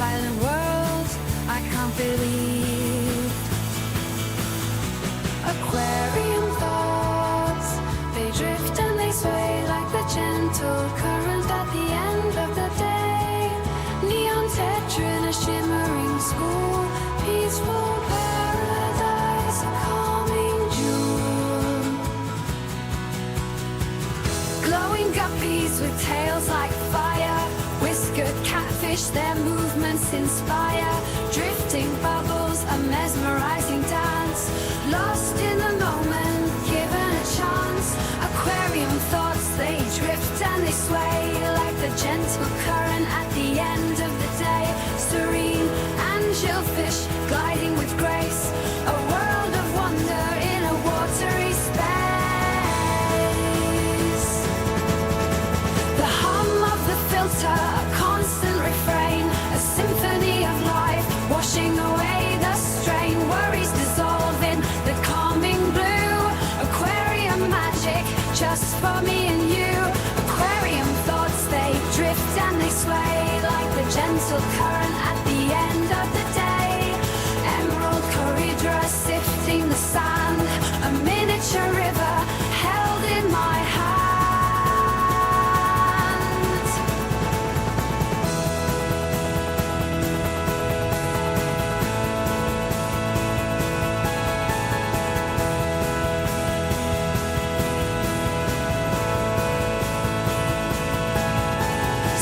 silent world I can't believe. Aquarium thoughts, they drift and they sway like the gentle current at the end of the day. Neon tetra in a shimmering school, peaceful paradise, a calming jewel. Glowing guppies with tails like fire, whiskered catfish, their movements inspire. Drifting bubbles, a mesmerizing dance, lost in the moment, given a chance. Aquarium thoughts, they drift and they sway like the gentle current at the end of the day. Serene angelfish gliding with grace, a world of wonder in a watery space. The hum of the filter, a constant refrain, a symphony of life washing away the strain. Worries dissolve in the calming blue. Aquarium magic just for me and you. Aquarium thoughts, they drift and they sway like the gentle current at the end of the day. Emerald corridor sifting the sand, a miniature river held in my hand.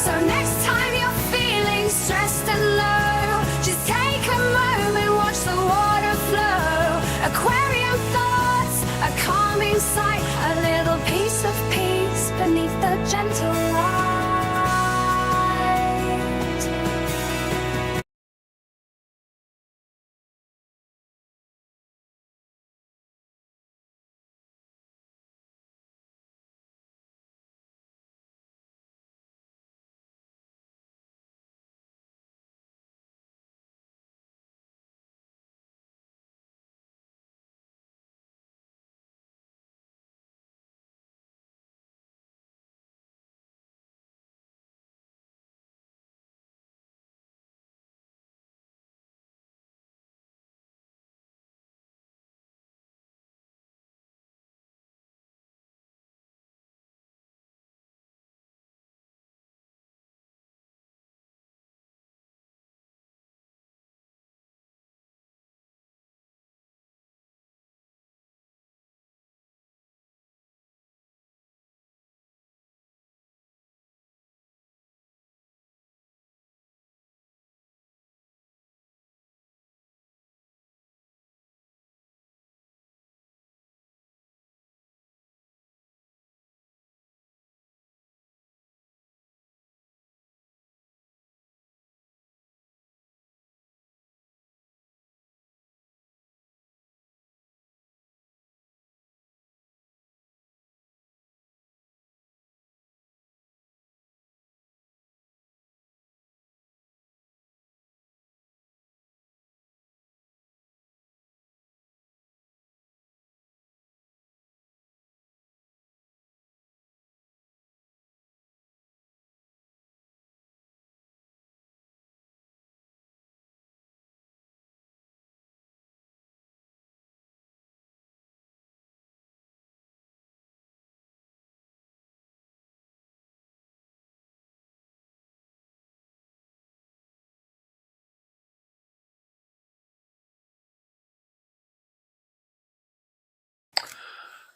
So next time you're feeling stressed and low, just take a moment, watch the water flow. Aquarium thoughts, a calming sight, a little piece of peace beneath the gentle light.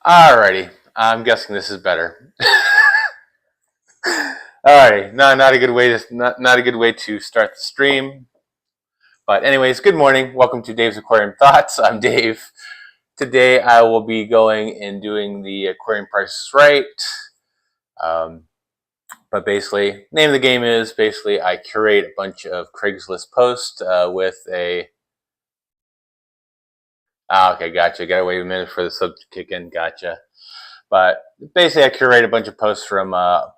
Alrighty, I'm guessing this is better. Alrighty, no, not a good way to start the stream. But anyways, good morning. Welcome to Dave's Aquarium Thoughts. I'm Dave. Today I will be going and doing the Aquarium Price right. But basically, name of the game is basically I curate a bunch of Craigslist posts with a. Okay, gotcha. Gotta wait a minute for the sub to kick in. Gotcha. But basically, I curate a bunch of posts from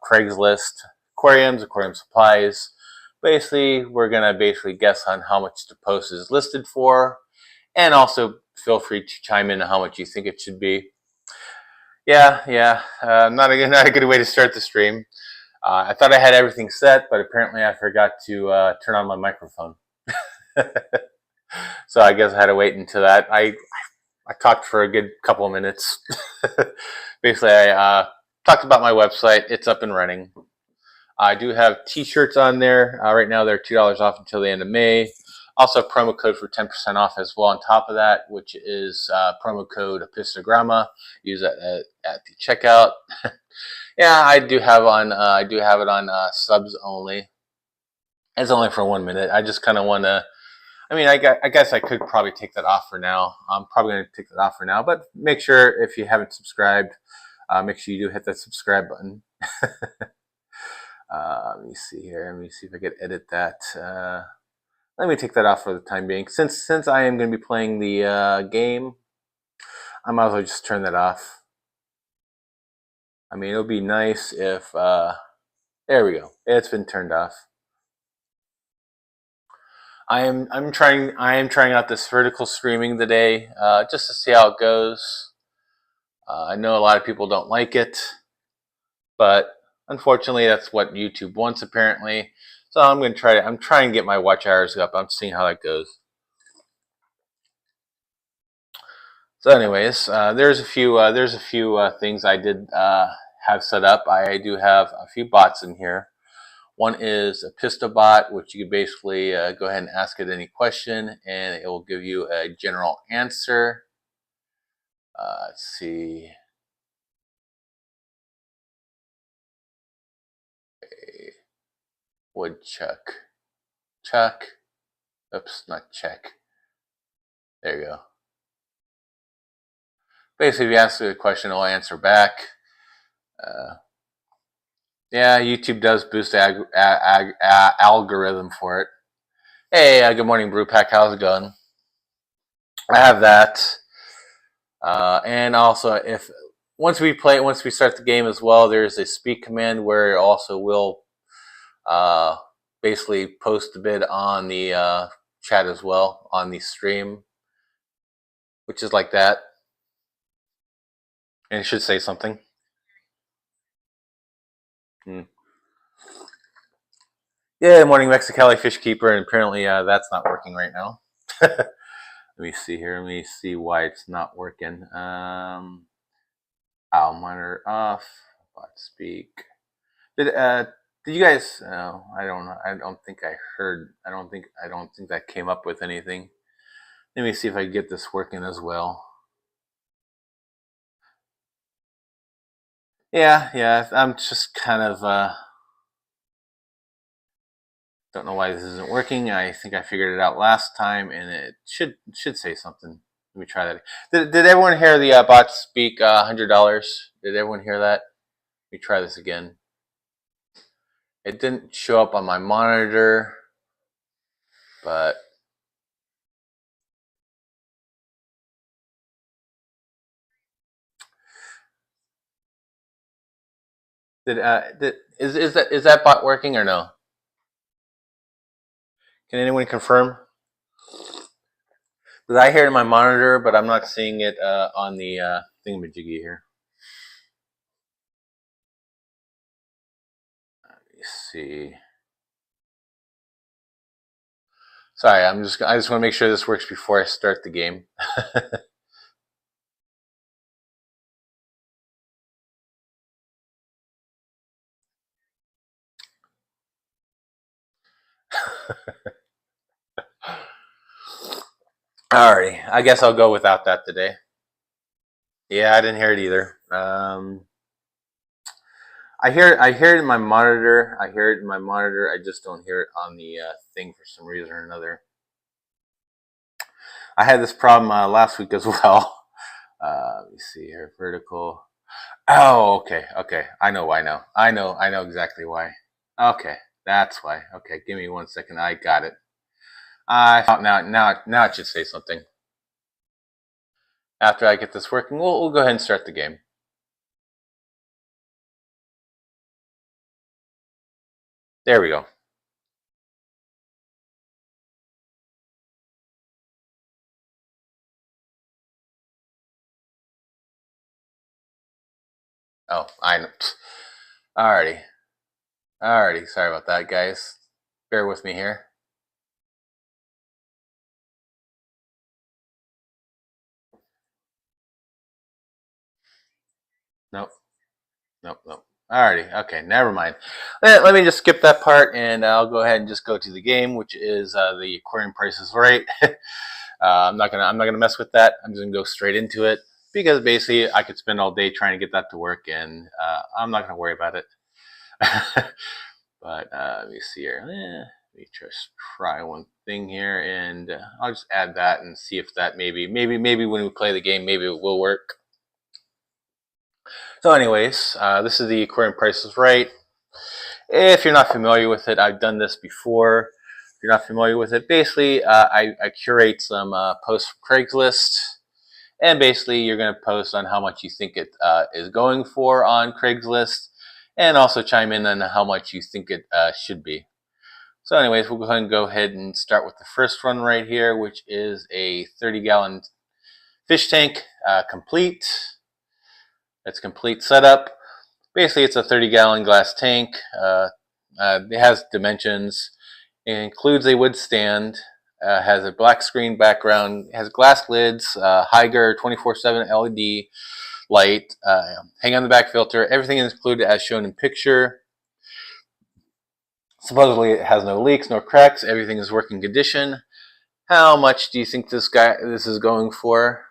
Craigslist, aquariums, aquarium supplies. Basically, we're gonna guess on how much the post is listed for, and also feel free to chime in on how much you think it should be. Yeah, not a good way to start the stream. I thought I had everything set, but apparently I forgot to turn on my microphone. So I guess I had to wait until that. I talked for a good couple of minutes. Basically, I talked about my website. It's up and running. I do have t-shirts on there. Right now they're $2 off until the end of May. Also a promo code for 10% off as well on top of that, which is promo code epistogramma. Use that at the checkout. Yeah, I do have it on subs only. It's only for 1 minute. I just kind of want to. I mean, I guess I could probably take that off for now. I'm probably going to take that off for now. But make sure if you haven't subscribed, make sure you do hit that subscribe button. Let me see here. Let me see if I could edit that. Let me take that off for the time being. Since I am going to be playing the game, I might as well just turn that off. I mean, it would be nice if. There we go. It's been turned off. I am trying out this vertical streaming today, just to see how it goes. I know a lot of people don't like it, but unfortunately, that's what YouTube wants apparently. So I'm going to try. I'm trying to get my watch hours up. I'm seeing how that goes. So, anyways, there's a few things I did have set up. I do have a few bots in here. One is a pistol bot, which you can basically go ahead and ask it any question, and it will give you a general answer. Let's see. Woodchuck. Chuck. Oops, not check. There you go. Basically, if you ask it a question, it'll answer back. Yeah, YouTube does boost the algorithm for it. Hey, good morning, Brewpack. How's it going? I have that. And also, once we start the game as well, there's a speak command where it also will basically post a bit on the chat as well on the stream, which is like that, and it should say something. Yeah, morning, Mexicali Fishkeeper, and apparently that's not working right now. Let me see here. Let me see why it's not working. Owl monitor off. Bot speak. Did you guys? I don't know. I don't think I heard. I don't think that came up with anything. Let me see if I can get this working as well. Yeah. I'm just kind of don't know why this isn't working. I think I figured it out last time, and it should say something. Let me try that. Did everyone hear the bot speak $100? Did everyone hear that? Let me try this again. It didn't show up on my monitor, but is that bot working or no? Can anyone confirm? Because I hear it in my monitor, but I'm not seeing it on the thingamajiggy here. Let me see. Sorry, I just want to make sure this works before I start the game. Alrighty, I guess I'll go without that today. Yeah, I didn't hear it either. I hear it in my monitor. I hear it in my monitor. I just don't hear it on the thing for some reason or another. I had this problem last week as well. Let me see here. Vertical. Oh, okay. I know why now. I know exactly why. Okay, that's why. Okay, give me 1 second. I got it. Now it should say something. After I get this working, we'll go ahead and start the game. There we go. Oh, I know. Alrighty. Alrighty, sorry about that, guys. Bear with me here. Nope. Alrighty, okay, never mind. Let me just skip that part, and I'll go ahead and just go to the game, which is the Aquarium Price is Right. I'm not gonna mess with that. I'm just gonna go straight into it because basically I could spend all day trying to get that to work, and I'm not gonna worry about it. But let me see here. Let me just try one thing here, and I'll just add that and see if that maybe when we play the game, maybe it will work. So anyways, this is the Aquarium Price is Right. If you're not familiar with it, I've done this before. If you're not familiar with it, basically I curate some posts from Craigslist, and basically you're going to post on how much you think it is going for on Craigslist, and also chime in on how much you think it should be. So anyways, we'll go ahead and start with the first one right here, which is a 30-gallon fish tank, complete. It's complete setup. Basically, it's a 30-gallon glass tank. It has dimensions. It includes a wood stand. Has a black screen background. Has glass lids. Higher 24/7 LED light. Hang on the back filter. Everything is included as shown in picture. Supposedly, it has no leaks, no cracks. Everything is working condition. How much do you think this is going for?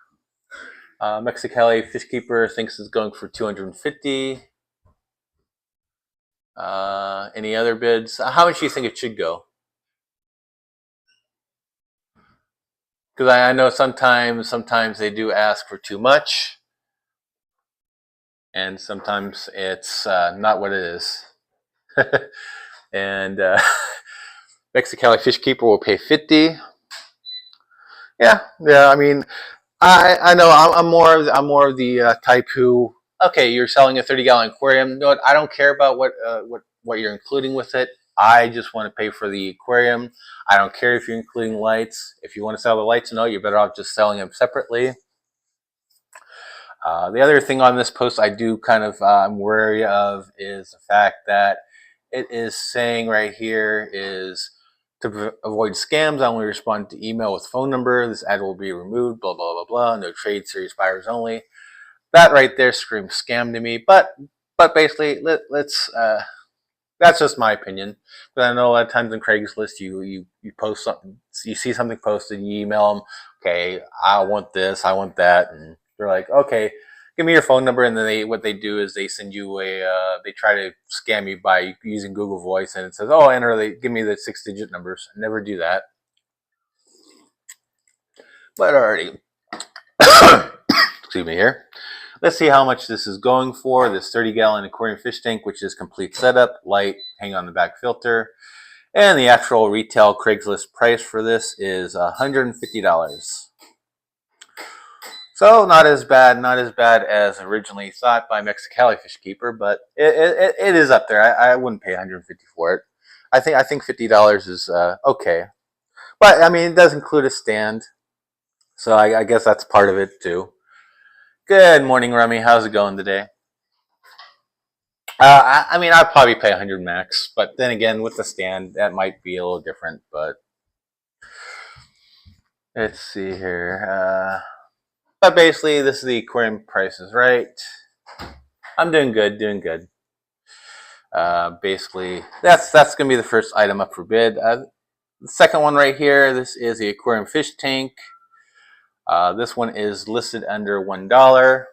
Mexicali Fishkeeper thinks it's going for $250. Any other bids? How much do you think it should go? Because I know sometimes they do ask for too much, and sometimes it's not what it is. And Mexicali Fishkeeper will pay $50. Yeah. I mean, I know I'm more of the type who, okay, you're selling a 30-gallon aquarium. You know what? I don't care about what you're including with it. I just want to pay for the aquarium. I don't care if you're including lights. If you want to sell the lights, no, you're better off just selling them separately. The other thing on this post I do kind of I'm wary of is the fact that it is saying right here is to avoid scams, I only respond to email with phone number. This ad will be removed, blah, blah, blah, blah. No trade, serious buyers only. That right there screams scam to me. But basically, let's that's just my opinion. But I know a lot of times in Craigslist, you post something, you see something posted, you email them, okay, I want this, I want that, and they're like, okay, give me your phone number, and then what they do is they send you they try to scam you by using Google Voice, and it says, oh, give me the 6-digit numbers. I never do that. But already, excuse me here. Let's see how much this is going for. This 30-gallon aquarium fish tank, which is complete setup, light, hang on the back filter. And the actual retail Craigslist price for this is $150. So not as bad as originally thought by Mexicali Fishkeeper, but it is up there. I wouldn't pay $150 for it. I think $50 is okay. But I mean, it does include a stand, so I guess that's part of it too. Good morning, Rummy. How's it going today? I mean, I'd probably pay 100 max, but then again, with the stand, that might be a little different. But let's see here. But basically, this is the Aquarium Price is Right. I'm doing good. Basically, that's gonna be the first item up for bid. The second one right here, this is the aquarium fish tank. This one is listed under $1.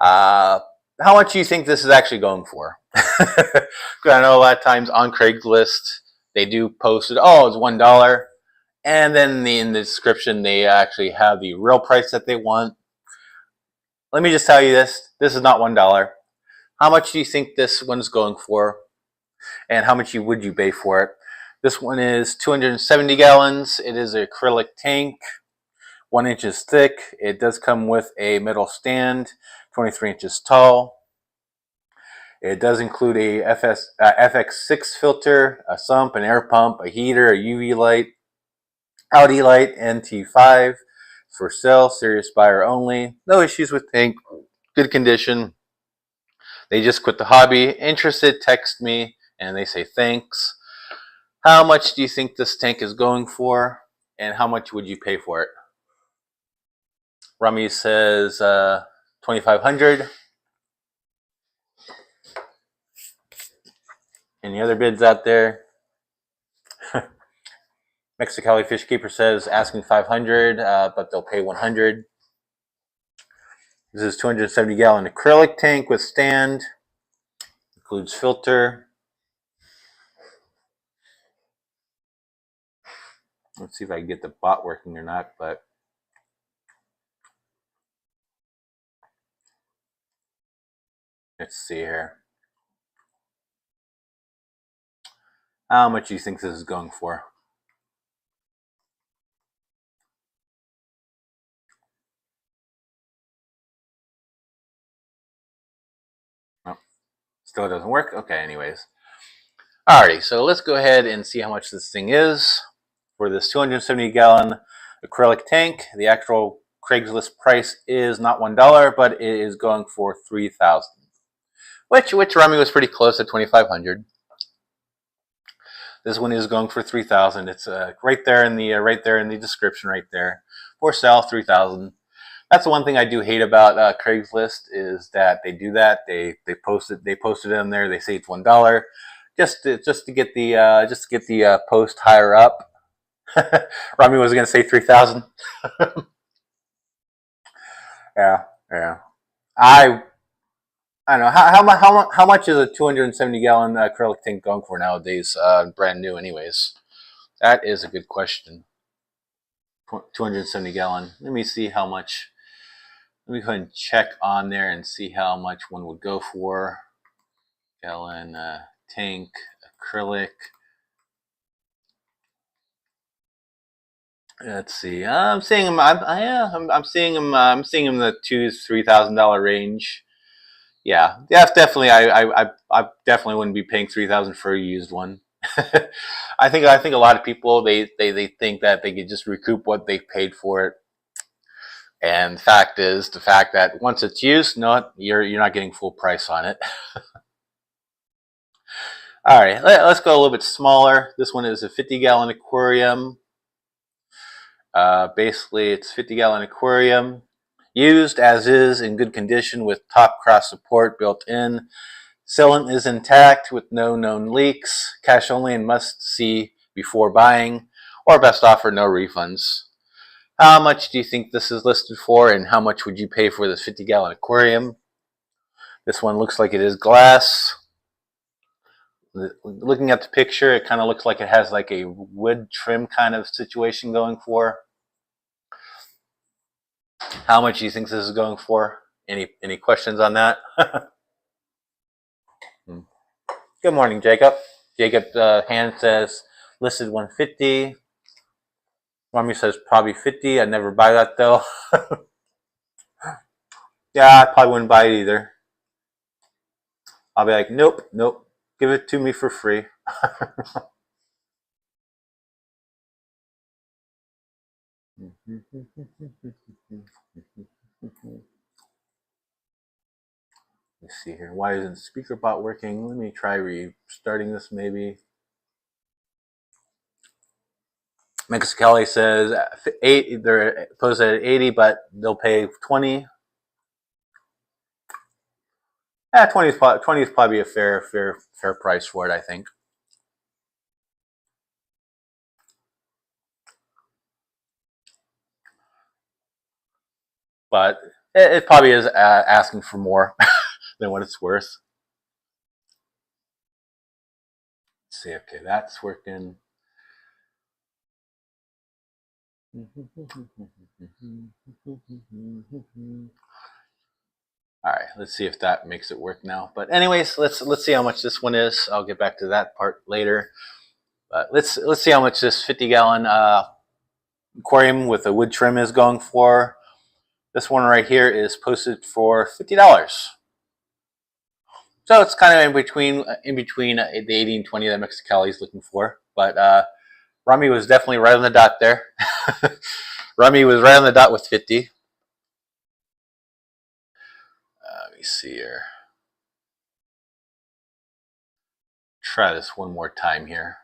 How much do you think this is actually going for? Because I know a lot of times on Craigslist they do post it. Oh, it's $1, and then in the description they actually have the real price that they want. Let me just tell you this: this is not $1. How much do you think this one's going for? And how much would you pay for it? This one is 270 gallons. It is an acrylic tank, 1 inch thick. It does come with a metal stand, 23 inches tall. It does include a FX6 filter, a sump, an air pump, a heater, a UV light, Audi light, NT5. It's for sale, serious buyer only. No issues with tank, good condition. They just quit the hobby. Interested, text me, and they say thanks. How much do you think this tank is going for, and how much would you pay for it? Rummy says 2,500. Any other bids out there? Mexicali Fishkeeper says asking 500, but they'll pay 100. This is 270-gallon acrylic tank with stand. Includes filter. Let's see if I can get the bot working or not, but let's see here. How much do you think this is going for? Oh, still doesn't work? Okay, anyways. Alrighty, so let's go ahead and see how much this thing is. For this 270-gallon acrylic tank, the actual Craigslist price is not $1, but it is going for $3,000. Which Rummy was pretty close at $2,500. This one is going for $3,000. It's right there in the description, right there. For sale, $3,000. That's the one thing I do hate about Craigslist is that they do that. They post it in there. They say it's $1 just to get the post higher up. Rummy was going to say 3,000. Yeah. I don't know how much is a 270-gallon acrylic tank going for nowadays? Brand new, anyways. That is a good question. 270-gallon. Let me see how much. Let me go ahead and check on there and see how much one would go for. Gallon tank acrylic. Let's see. I'm seeing them. I'm seeing them. I'm seeing them in the $2,000-3,000 range. Yeah, definitely. I definitely wouldn't be paying $3,000 for a used one. I think a lot of people they think that they could just recoup what they paid for it. And the fact that once it's used, no, you're not getting full price on it. All right, let's go a little bit smaller. This one is a 50-gallon aquarium. Basically, it's 50-gallon aquarium, used as is, in good condition with top cross support built in. Sealant is intact with no known leaks. Cash only and must see before buying, or best offer, no refunds. How much do you think this is listed for, and how much would you pay for this 50-gallon aquarium? This one looks like it is glass. Looking at the picture, it kind of looks like it has like a wood trim kind of situation going for. How much do you think this is going for? Any questions on that? Good morning, Jacob. Jacob Hand says listed 150. Mommy says probably 50. I'd never buy that though. Yeah, I probably wouldn't buy it either. I'll be like, nope. Give it to me for free. Let's see here. Why isn't SpeakerBot working? Let me try restarting this maybe. Mexicali says they're posted at 80, but they'll pay 20. 20 is probably a fair price for it, I think. But it probably is asking for more than what it's worth. Let's see, okay, that's working. All right, let's see if that makes it work now. But anyways, let's see how much this one is. I'll get back to that part later. But let's see how much this 50-gallon aquarium with a wood trim is going for. This one right here is posted for $50. So it's kind of in between the 80 and 20 that Mexicali is looking for. But Rummy was definitely right on the dot there. Rummy was right on the dot with 50. Let me see here. try this one more time here.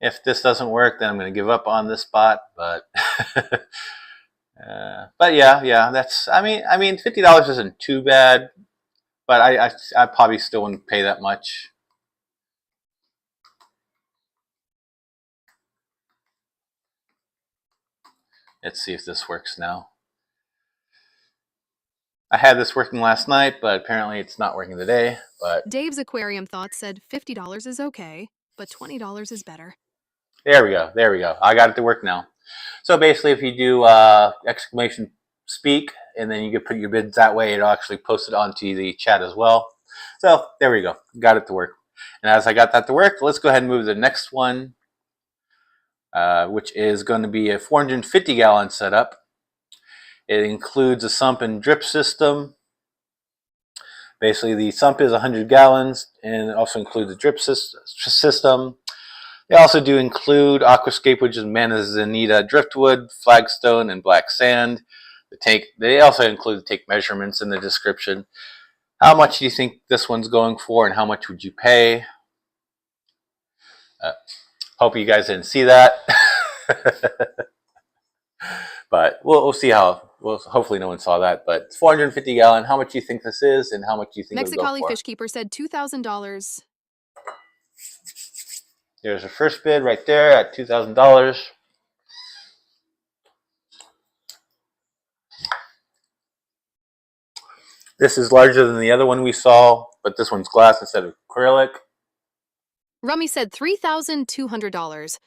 If this doesn't work, then I'm going to give up on this spot. But but yeah, that's I mean $50 isn't too bad, but I probably still wouldn't pay that much. Let's see if this works now. I had this working last night, but apparently it's not working today. But Dave's Aquarium Thoughts said $50 is okay, but $20 is better. There we go. There we go. I got it to work now. So basically, if you do exclamation speak, and then you can put your bids that way, it'll actually post it onto the chat as well. So there we go. Got it to work. And as I got that to work, let's go ahead and move to the next one, which is going to be a 450-gallon setup. It includes a sump and drip system. Basically, the sump is 100 gallons, and it also includes a drip system. They also do include aquascape, which is manzanita driftwood, flagstone, and black sand. They also include the tank measurements in the description. How much do you think this one's going for, and how much would you pay? Hope you guys didn't see that. But we'll see how. Well, hopefully no one saw that. But it's 450 gallon. How much do you think this is, and how much do you think it'll go for? Fishkeeper said $2,000. There's a first bid right there at $2,000. This is larger than the other one we saw, but this one's glass instead of acrylic. Rummy said $3,200.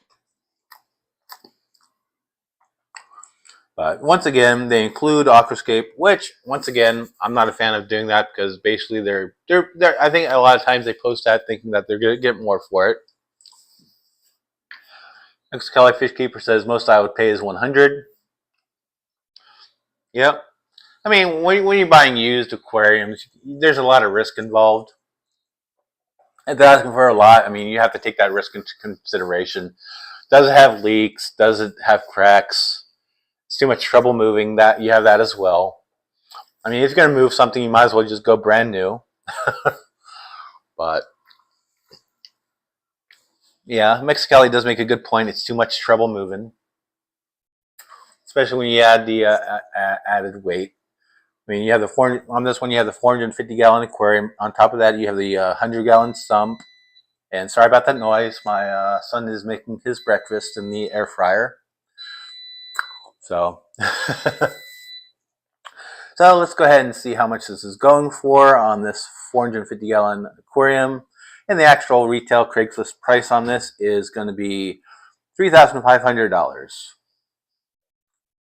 But once again, they include aquascape, which once again, I'm not a fan of doing that because basically they're I think a lot of times they post that thinking that they're going to get more for it. Next, Kelly Fishkeeper says most I would pay is $100. Yep. I mean, when you're buying used aquariums, there's a lot of risk involved. If they're asking for a lot, I mean, you have to take that risk into consideration. Does it have leaks? Does it have cracks? It's too much trouble moving. That you have that as well. I mean, if you're going to move something, you might as well just go brand new. But yeah, Mexicali does make a good point. It's too much trouble moving, especially when you add the added weight. I mean, you have on this one, you have the 450-gallon aquarium. On top of that, you have the 100-gallon sump. And sorry about that noise. My son is making his breakfast in the air fryer. So, so let's go ahead and see how much this is going for on this 450-gallon aquarium. And the actual retail Craigslist price on this is going to be $3,500.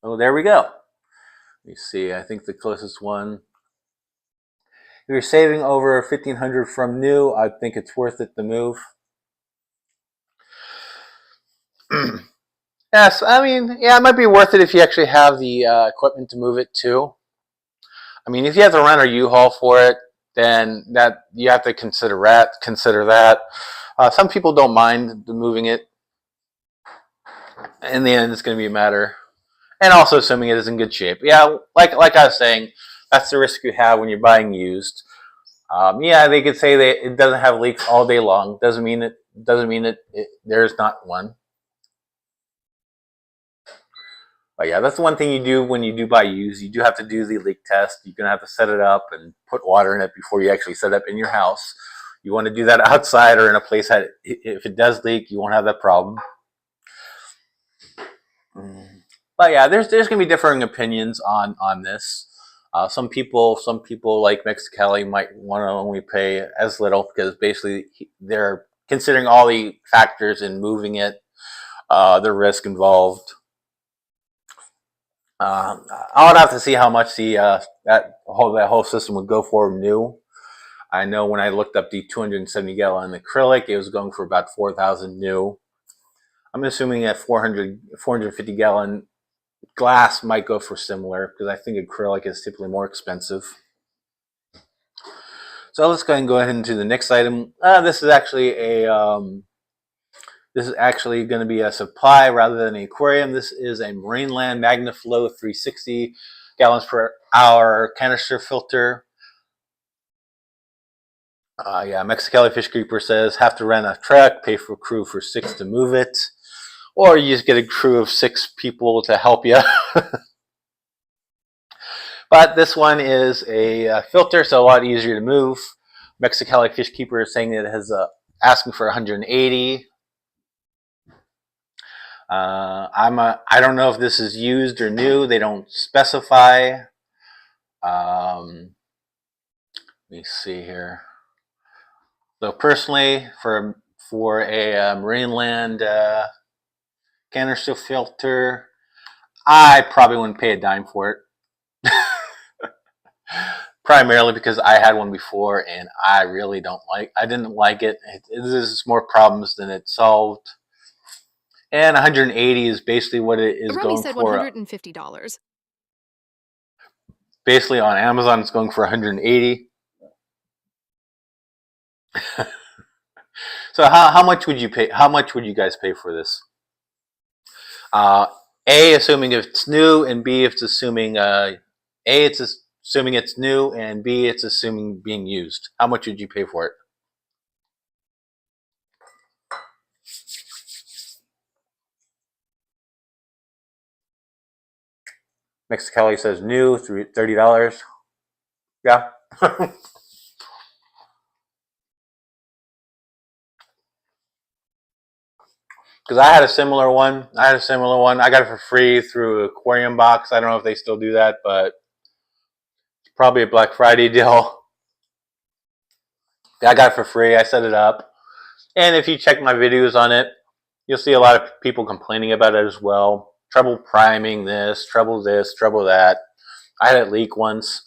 So there we go. You see, I think the closest one. If you're saving over $1,500 from new, I think it's worth it to move. Yes, I mean, yeah, it might be worth it if you actually have the equipment to move it too. I mean, if you have to rent a U-Haul for it, then that you have to consider that. Some people don't mind moving it. In the end, it's going to be a matter. And also assuming it is in good shape. Yeah, like I was saying, that's the risk you have when you're buying used. Yeah, they could say that it doesn't have leaks all day long. Doesn't mean there's not one. But yeah, that's the one thing you do when you do buy used. You do have to do the leak test. You're gonna have to set it up and put water in it before you actually set it up in your house. You want to do that outside or in a place that if it does leak, you won't have that problem. But yeah, there's gonna be differing opinions on this. Some people like Mexicali might want to only pay as little because basically they're considering all the factors in moving it, the risk involved. I would have to see how much that whole system would go for new. I know when I looked up the 270-gallon acrylic, it was going for about $4,000 new. I'm assuming that 450-gallon glass might go for similar because I think acrylic is typically more expensive. So let's go ahead and go into the next item. This is actually going to be a supply rather than an aquarium. This is a Marineland MagnaFlow 360 gallons per hour canister filter. Yeah, Mexicali Fishkeeper says, have to rent a truck, pay for a crew for 6 to move it. Or you just get a crew of 6 people to help you. But this one is a filter, so a lot easier to move. Mexicali Fishkeeper is saying that it has asking for 180. I don't know if this is used or new. They don't specify. Let me see here. So personally, for a marine land canister filter, I probably wouldn't pay a dime for it. Primarily because I had one before and I didn't like it. It is more problems than it solved. And 180 is basically what it is Rummy going said for. $150. Basically on Amazon it's going for 180. So how much would you pay? How much would you guys pay for this? A, assuming if it's new, and B, if it's assuming it's assuming it's new, and B, it's assuming being used. How much would you pay for it? Mexicali says new, $30. Yeah. Because I had a similar one. I got it for free through Aquarium Box. I don't know if they still do that, but it's probably a Black Friday deal. I got it for free. I set it up. And if you check my videos on it, you'll see a lot of people complaining about it as well. Trouble priming this, trouble that. I had it leak once.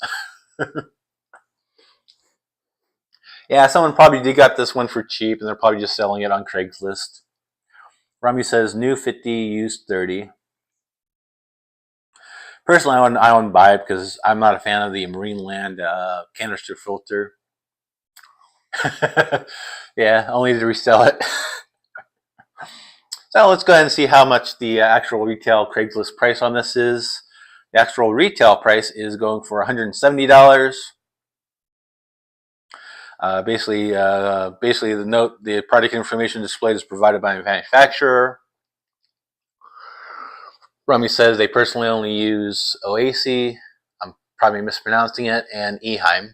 Yeah, someone probably did got this one for cheap, and they're probably just selling it on Craigslist. Rami says, new 50, used 30. Personally, I wouldn't buy it because I'm not a fan of the marine land canister filter. Yeah, only to resell it. So let's go ahead and see how much the actual retail Craigslist price on this is. The actual retail price is going for $170. Basically, the note, the product information displayed is provided by the manufacturer. Rummy says they personally only use Oasis. I'm probably mispronouncing it, and Eheim.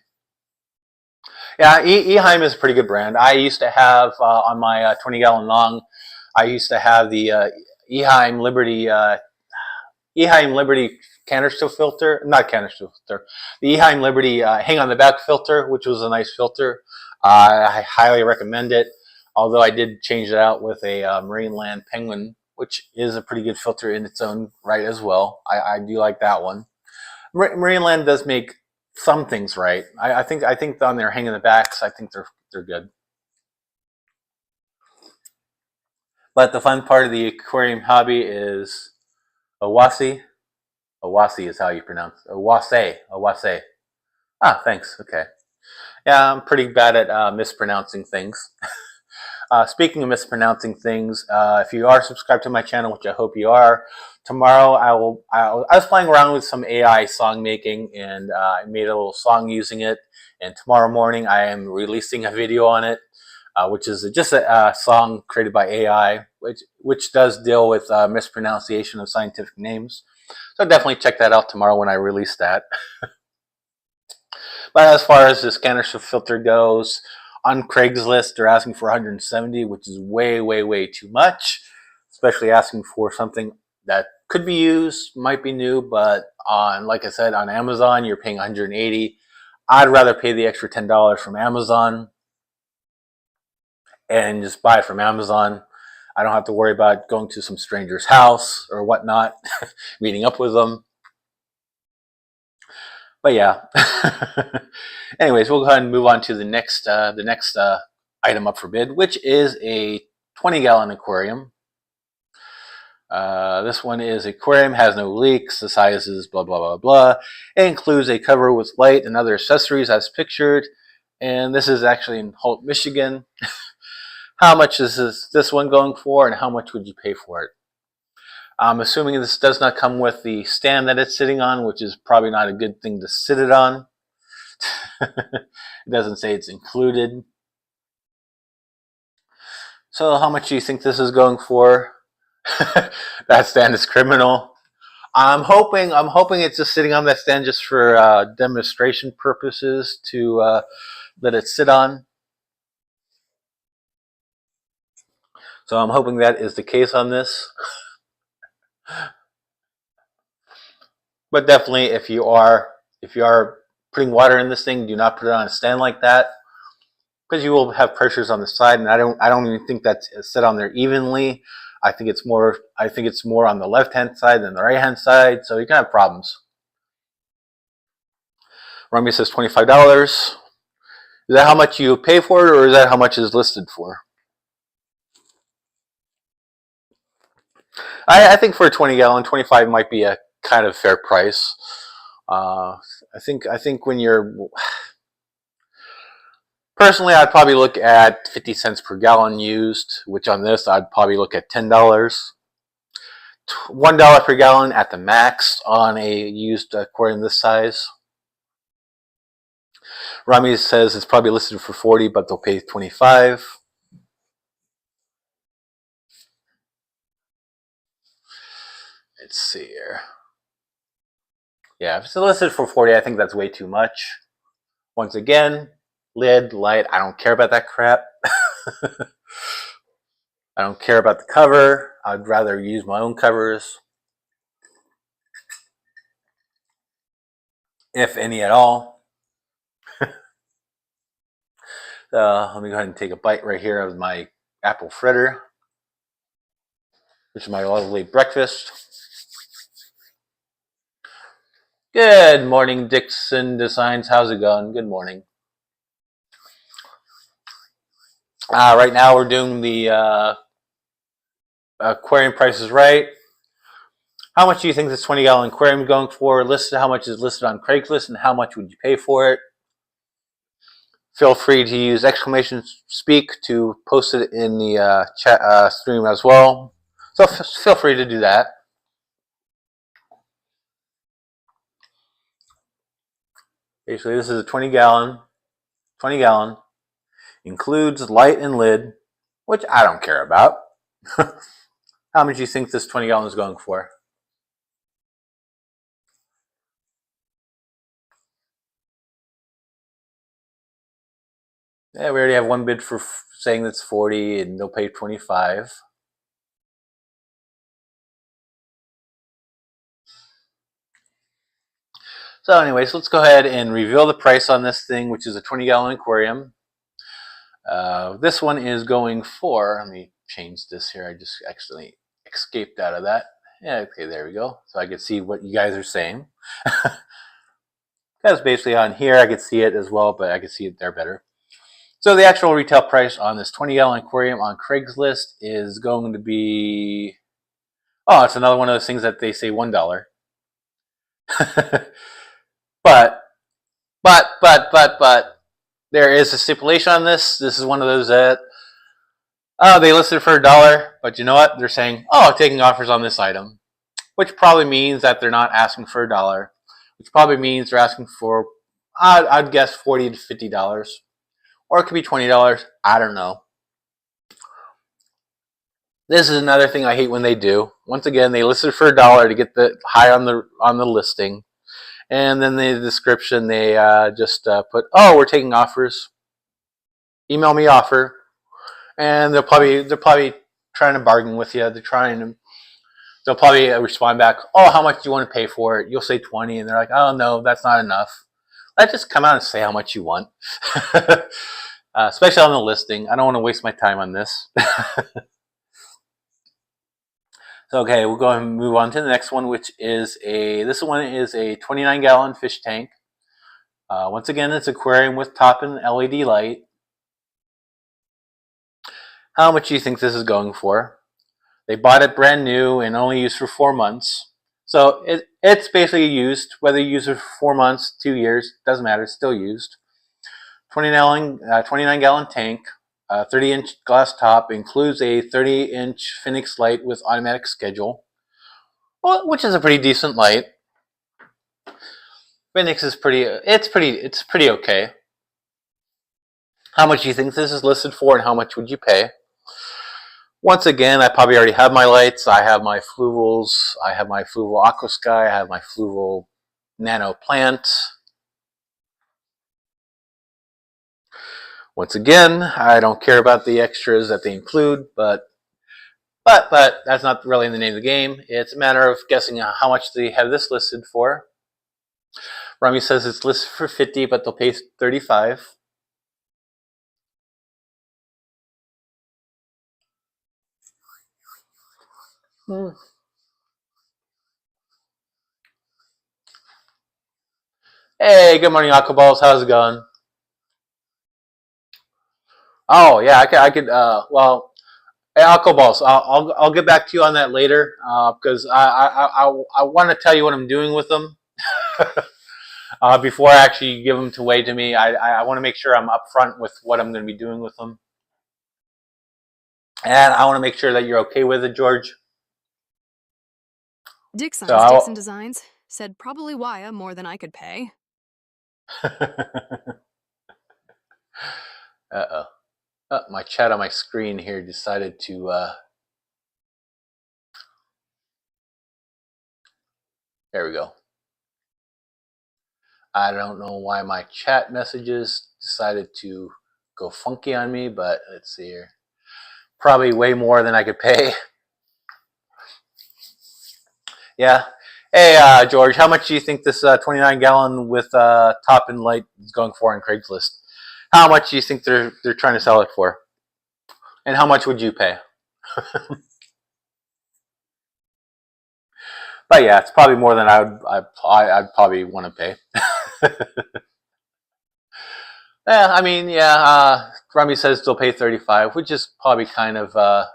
Yeah, Eheim is a pretty good brand. I used to have on my 20-gallon long, I used to have the Eheim Liberty canister filter, not canister filter, the Eheim Liberty hang on the back filter, which was a nice filter. I highly recommend it, although I did change it out with a Marine Land Penguin, which is a pretty good filter in its own right as well. I do like that one. Marine Land does make some things right. I think on their hang in the backs, I think they're good. But the fun part of the aquarium hobby is Awasi. Awasi is how you pronounce it. Awase. Ah, thanks. Okay. Yeah, I'm pretty bad at mispronouncing things. Speaking of mispronouncing things, if you are subscribed to my channel, which I hope you are, tomorrow I was playing around with some AI song making, and I made a little song using it. And tomorrow morning I am releasing a video on it, which is just a song created by AI, which does deal with mispronunciation of scientific names. So definitely check that out tomorrow when I release that. But as far as this canister filter goes, on Craigslist they're asking for 170, which is way too much, especially asking for something that could be used, might be new, but like I said, on Amazon you're paying 180. I'd rather pay the extra $10 from Amazon and just buy it from Amazon. I don't have to worry about going to some stranger's house or whatnot, meeting up with them. But yeah. Anyways, we'll go ahead and move on to the next item up for bid, which is a 20-gallon aquarium. This one is aquarium, has no leaks, the size is blah blah blah. It includes a cover with light and other accessories as pictured, and this is actually in Holt, Michigan. How much is this one going for, and how much would you pay for it? I'm assuming this does not come with the stand that it's sitting on, which is probably not a good thing to sit it on. It doesn't say it's included. So how much do you think this is going for? That stand is criminal. I'm hoping it's just sitting on that stand just for demonstration purposes to let it sit on. So I'm hoping that is the case on this. But definitely, if you are putting water in this thing, do not put it on a stand like that, because you will have pressures on the side, and I don't even think that's set on there evenly. I think it's more on the left hand side than the right hand side, so you can have problems. Rummy says $25. Is that how much you pay for it, or is that how much is listed for? I think for a 20-gallon, 25 might be a kind of fair price. I think when you're personally, I'd probably look at 50 cents per gallon used, which on this I'd probably look at $10. $1 per gallon at the max on a used aquarium this size. Rami says it's probably listed for 40, but they'll pay 25. Let's see here. Yeah, if it's listed for 40, I think that's way too much. Once again, lid, light, I don't care about that crap. I don't care about the cover. I'd rather use my own covers, if any at all. Let me go ahead and take a bite right here of my apple fritter, which is my lovely breakfast. Good morning, Dixon Designs. How's it going? Good morning. Right now we're doing the aquarium Price is Right. How much do you think this 20-gallon aquarium is going for? Listed, how much is listed on Craigslist, and how much would you pay for it? Feel free to use exclamation speak to post it in the chat stream as well. So feel free to do that. Basically, this is a 20-gallon, includes light and lid, which I don't care about. How much do you think this 20-gallon is going for? Yeah, we already have one bid for saying that's 40, and they'll pay 25. So anyways, let's go ahead and reveal the price on this thing, which is a 20-gallon aquarium. This one is going for, let me change this here. I just actually escaped out of that. Yeah, okay, there we go. So I can see what you guys are saying. That's basically on here. I could see it as well, but I can see it there better. So the actual retail price on this 20-gallon aquarium on Craigslist is going to be, oh, it's another one of those things that they say $1. but there is a stipulation on this. This is one of those that, oh, they listed for $1, but you know what? They're saying, oh, taking offers on this item, which probably means that they're not asking for $1, which probably means they're asking for, I'd guess $40 to $50, or it could be $20. I don't know. This is another thing I hate when they do. Once again, they listed for $1 to get the high on the listing, and then the description they just put, oh, we're taking offers. Email me offer, and they're probably trying to bargain with you. They'll probably respond back, oh, how much do you want to pay for it? You'll say 20, and they're like, oh no, that's not enough. Let's just come out and say how much you want. Especially on the listing. I don't want to waste my time on this. So, okay, we'll go ahead and move on to the next one, which is this one is a 29-gallon fish tank. Once again, it's aquarium with top and LED light. How much do you think this is going for? They bought it brand new and only used for 4 months. So it's basically used, whether you use it for 4 months, 2 years, doesn't matter, it's still used. 29-gallon tank, 30-inch glass top, includes a 30-inch Phoenix light with automatic schedule, which is a pretty decent light. Phoenix is it's pretty okay. How much do you think this is listed for, and how much would you pay? Once again, I probably already have my lights. I have my fluvals. I have my fluval aqua sky. I have my fluval nano plant. Once again, I don't care about the extras that they include, but that's not really the name of the game. It's a matter of guessing how much they have this listed for. Rami says it's listed for $50, but they'll pay $35. Hey, good morning, Aquaballs. How's it going? Oh yeah, I could. Well, hey, Aquaballs, I'll get back to you on that later because I want to tell you what I'm doing with them before I actually give them away to me. I want to make sure I'm upfront with what I'm going to be doing with them, and I want to make sure that you're okay with it, George. Dixon Designs said probably Waya more than I could pay. Uh-oh. My chat on my screen here decided to... There we go. I don't know why my chat messages decided to go funky on me, but let's see here. Probably way more than I could pay. Yeah. Hey, George, how much do you think this 29-gallon with top and light is going for on Craigslist? How much do you think they're trying to sell it for? And how much would you pay? But yeah, it's probably more than I'd probably want to pay. Yeah, I mean, yeah. Rami says they'll pay $35, which is probably kind of, yeah,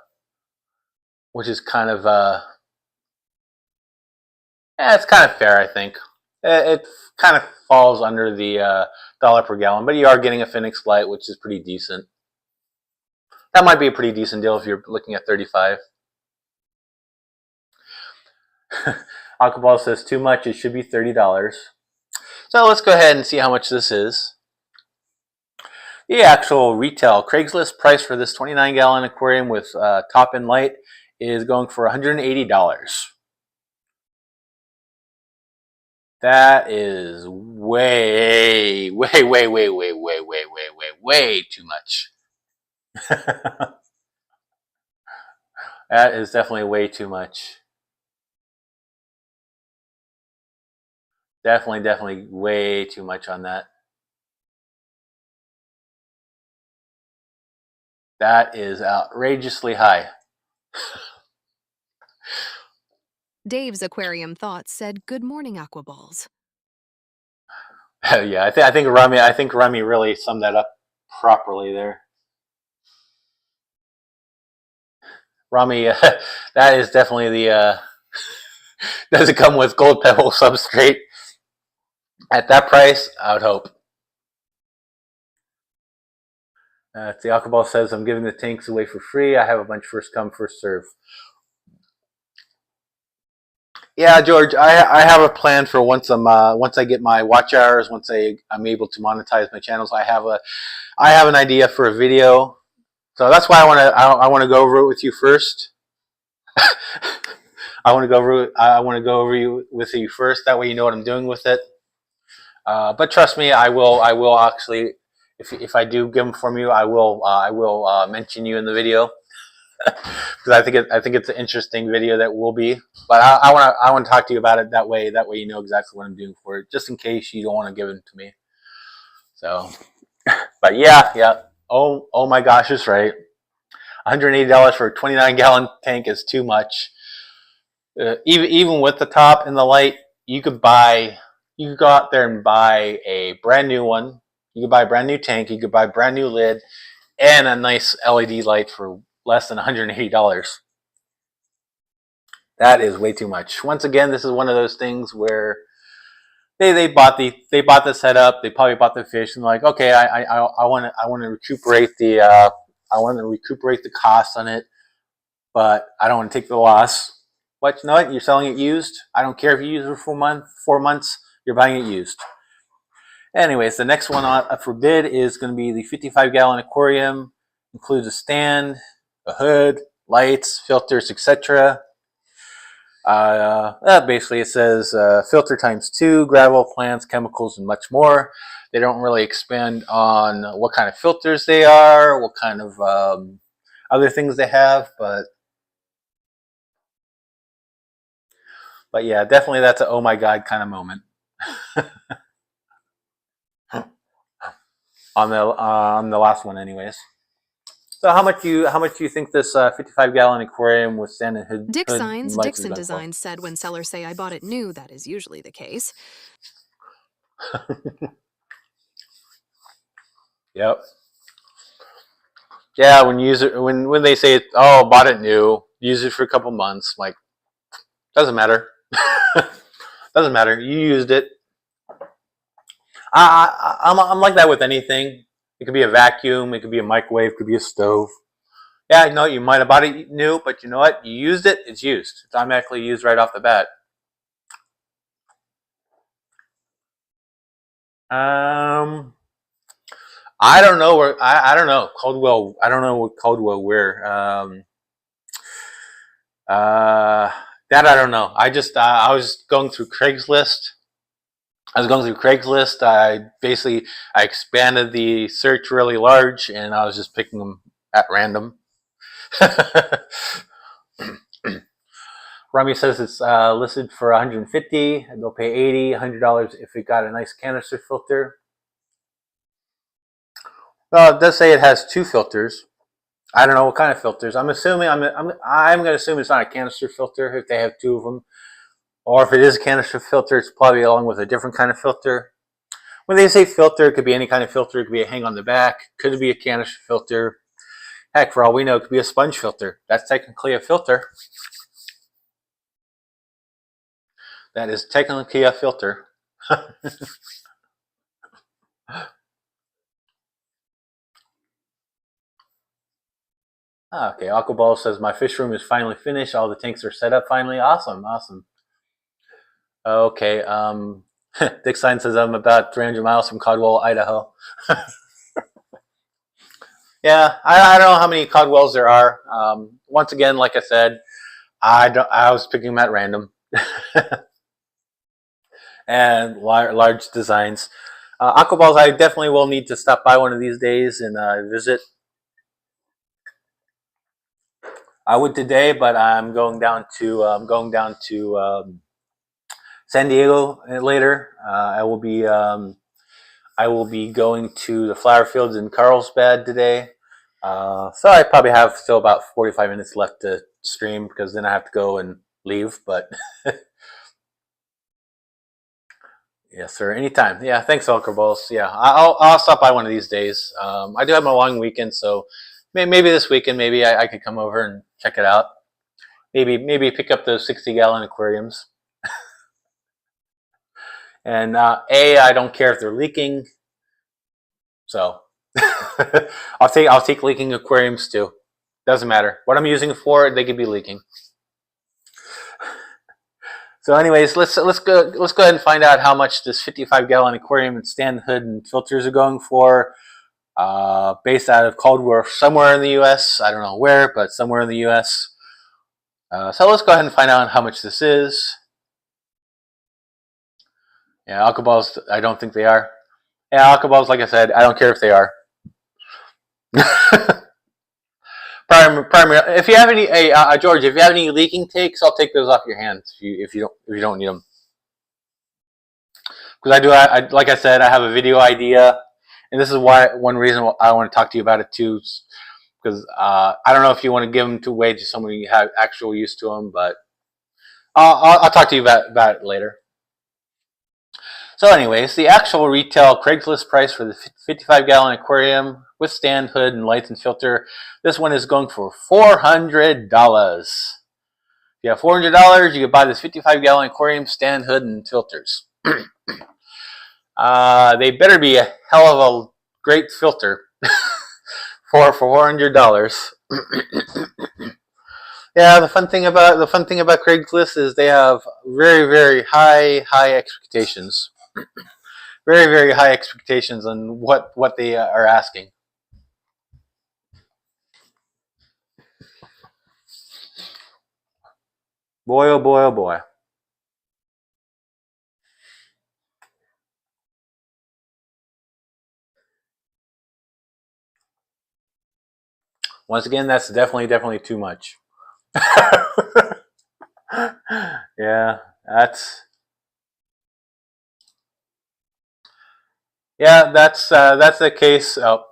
it's kind of fair, I think. It kind of falls under the dollar per gallon, but you are getting a Phoenix light, which is pretty decent. That might be a pretty decent deal if you're looking at 35. Aquaball says too much. It should be $30. So let's go ahead and see how much this is. The actual retail Craigslist price for this 29-gallon aquarium with top and light is going for $180. That is way too much. That is definitely way too much. Definitely way too much on that. That is outrageously high. Dave's Aquarium Thoughts said, "Good morning, Aquaballs." Yeah, I think Rami really summed that up properly there. Rami, that is definitely the does it come with gold pebble substrate at that price? I would hope. The Aquaball says, I'm giving the tanks away for free. I have a bunch first come, first serve. Yeah, George, I have a plan for once I get my watch hours, once I'm able to monetize my channels. I have an idea for a video, so that's why I want to go over it with you first. I want to go over with you first. That way you know what I'm doing with it. But trust me, I will actually, if I do give them from you, I will mention you in the video because I think it's an interesting video that will be. But I want to talk to you about it that way you know exactly what I'm doing for it, just in case you don't want to give it to me. So, but yeah. Oh my gosh, it's right. $180 for a 29-gallon tank is too much. Even with the top and the light, you could go out there and buy a brand new one. You could buy a brand new tank. You could buy a brand new lid and a nice LED light for less than $180. That is way too much. Once again, this is one of those things where they bought the setup. They probably bought the fish and like, okay, I want to recuperate the cost on it, but I don't want to take the loss. But you know what? You're selling it used. I don't care if you use it for 4 months. You're buying it used. Anyways, the next one up for bid is going to be the 55-gallon aquarium. Includes a stand, a hood, lights, filters, etc. Basically, it says filter ×2, gravel, plants, chemicals, and much more. They don't really expand on what kind of filters they are, what kind of other things they have, but yeah, definitely that's an oh my god kind of moment. on the last one, anyways. So how much do you think this 55-gallon aquarium with stand and hood? Dick hood Signs, and lights is Dixon going for? Designs said when sellers say I bought it new, that is usually the case. Yep. Yeah, when you use it, when they say, oh, bought it new, use it for a couple months, like, doesn't matter. Doesn't matter. You used it. I'm like that with anything. It could be a vacuum, it could be a microwave, it could be a stove. Yeah, no, you might have bought it new, but you know what? You used it, it's used. It's automatically used right off the bat. I don't know where. I don't know Caldwell. I don't know what Caldwell where. That I don't know. I just I was going through Craigslist. I expanded the search really large, and I was just picking them at random. Rami says it's listed for $150. They'll pay $80, $100 if it got a nice canister filter. Well, it does say it has 2 filters. I don't know what kind of filters. I'm assuming I'm going to assume it's not a canister filter if they have 2 of them, or if it is a canister filter, it's probably along with a different kind of filter. When they say filter, it could be any kind of filter. It could be a hang on the back. Could be a canister filter. Heck, for all we know, it could be a sponge filter. That's technically a filter. That is technically a filter. Okay, Aquaball says my fish room is finally finished. All the tanks are set up finally. Awesome, awesome. Okay, Dick Sign says I'm about 300 miles from Caldwell, Idaho. Yeah, I don't know how many Caldwells there are. Once again, like I said, I was picking them at random. And large designs. Aquaballs, I definitely will need to stop by one of these days and visit. I would today, but I'm going down to San Diego later. I will be going to the flower fields in Carlsbad today. So I probably have still about 45 minutes left to stream because then I have to go and leave. But yes, sir. Anytime. Yeah. Thanks, Balls. Yeah, I'll stop by one of these days. I do have a long weekend, so maybe this weekend, maybe I could come over and check it out. Maybe pick up those 60-gallon aquariums. And I don't care if they're leaking. So I'll take leaking aquariums too. Doesn't matter what I'm using it for. They could be leaking. So, anyways, let's go ahead and find out how much this 55-gallon aquarium and stand, hood, and filters are going for. Based out of Caldwell, somewhere in the U.S. I don't know where, but somewhere in the U.S. So let's go ahead and find out how much this is. Yeah, Alkaballs, I don't think they are. Yeah, Alkaballs, like I said, I don't care if they are. Primary. If you have any, George, if you have any leaking takes, I'll take those off your hands if you don't need them. Because like I said, I have a video idea, and this is one reason I want to talk to you about it too. Because I don't know if you want to give them away to someone you have actual use to them, but I'll talk to you about it later. So anyways, the actual retail Craigslist price for the 55-gallon aquarium with stand, hood, and lights and filter, this one is going for $400. If you have $400, you can buy this 55-gallon aquarium, stand, hood, and filters. They better be a hell of a great filter for $400. Yeah, the fun thing about Craigslist is they have very high expectations. Very high expectations on what they are asking. Boy, oh boy, oh boy. Once again, that's definitely too much. Yeah, that's the case. Oh,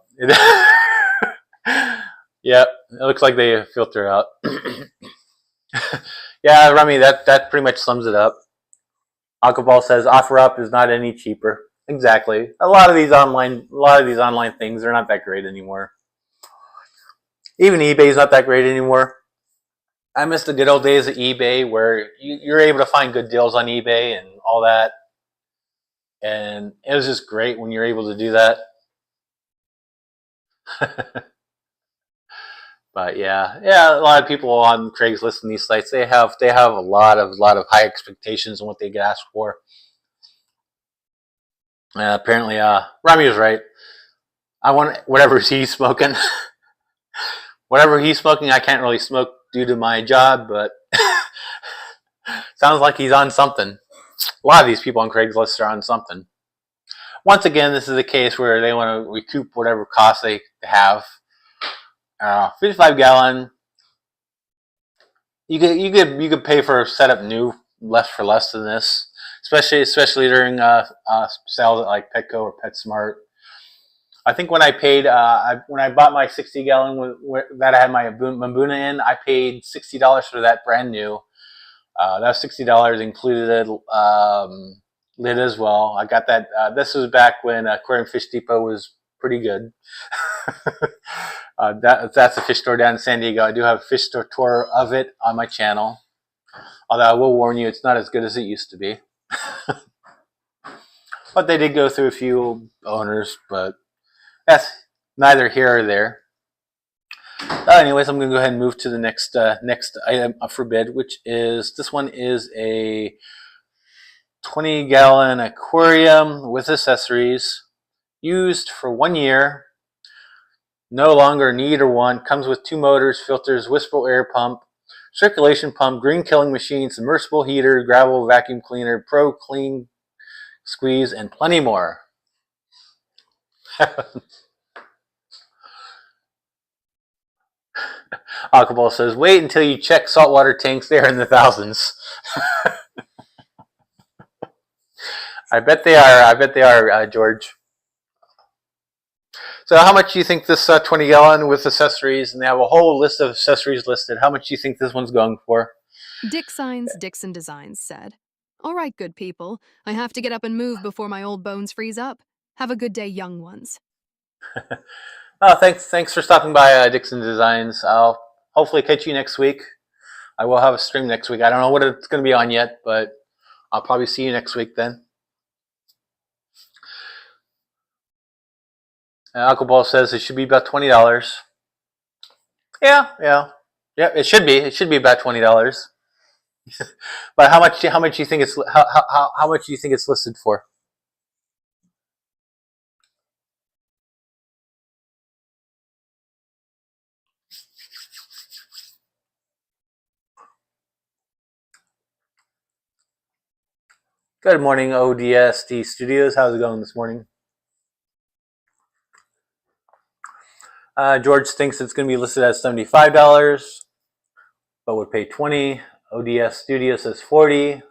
yeah, it looks like they filter out. Yeah, Remy, that pretty much sums it up. Aquaball says OfferUp is not any cheaper. Exactly. A lot of these online things are not that great anymore. Even eBay's not that great anymore. I miss the good old days of eBay where you're able to find good deals on eBay and all that. And it was just great when you're able to do that. But yeah, a lot of people on Craigslist and these sites, they have a lot of high expectations on what they get asked for. Apparently, Rami was right. I want whatever he's smoking. Whatever he's smoking, I can't really smoke due to my job, but sounds like he's on something. A lot of these people on Craigslist are on something. Once again, this is a case where they want to recoup whatever costs they have. 55-gallon. You could pay for a setup new for less than this, especially during sales at like Petco or PetSmart. I think when I paid when I bought my 60-gallon that I had my Mbuna in, I paid $60 for that brand new. That was $60 included lid as well. I got that. This was back when Aquarium Fish Depot was pretty good. That's a fish store down in San Diego. I do have a fish store tour of it on my channel. Although I will warn you, it's not as good as it used to be. But they did go through a few owners, but that's neither here or there. Anyways, I'm going to go ahead and move to the next item for bid, which is this one is a 20-gallon aquarium with accessories, used for 1 year. No longer need or want. Comes with 2 motors, filters, whisper air pump, circulation pump, green killing machine, submersible heater, gravel vacuum cleaner, pro clean squeeze, and plenty more. Aquaball says, wait until you check saltwater tanks. They're in the thousands. I bet they are, George. So how much do you think this 20-gallon with accessories, and they have a whole list of accessories listed, how much do you think this one's going for? Dick Signs Dixon Designs said, all right, good people. I have to get up and move before my old bones freeze up. Have a good day, young ones. Oh, thanks for stopping by, Dixon Designs. I'll hopefully catch you next week. I will have a stream next week. I don't know what it's going to be on yet, but I'll probably see you next week then. Alcohol says it should be about $20. Yeah. It should be. It should be about $20. But how much do you think it's how much do you think it's listed for? Good morning, ODST Studios. How's it going this morning? George thinks it's going to be listed as $75, but would pay $20. ODS Studio says $40.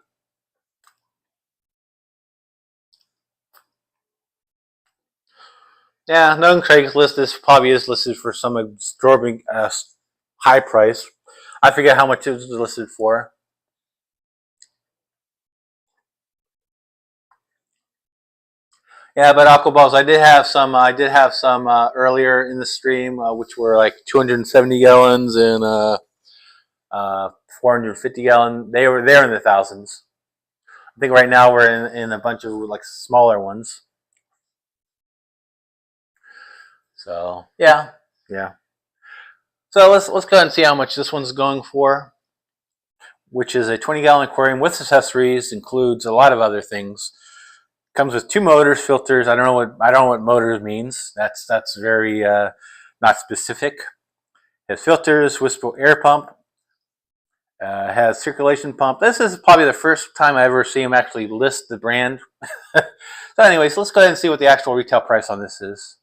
Yeah, knowing Craigslist, this probably is listed for some exorbitant high price. I forget how much it was listed for. Yeah, but Aquaballs, I did have some earlier in the stream, which were like 270 gallons and 450 gallon. They were there in the thousands. I think right now we're in a bunch of like smaller ones. So yeah. So let's go ahead and see how much this one's going for, which is a 20-gallon aquarium with accessories, includes a lot of other things. Comes with 2 motors, filters. I don't know what motors means. That's very not specific. It has filters, whisper air pump. Has circulation pump. This is probably the first time I ever see him actually list the brand. So anyways, let's go ahead and see what the actual retail price on this is.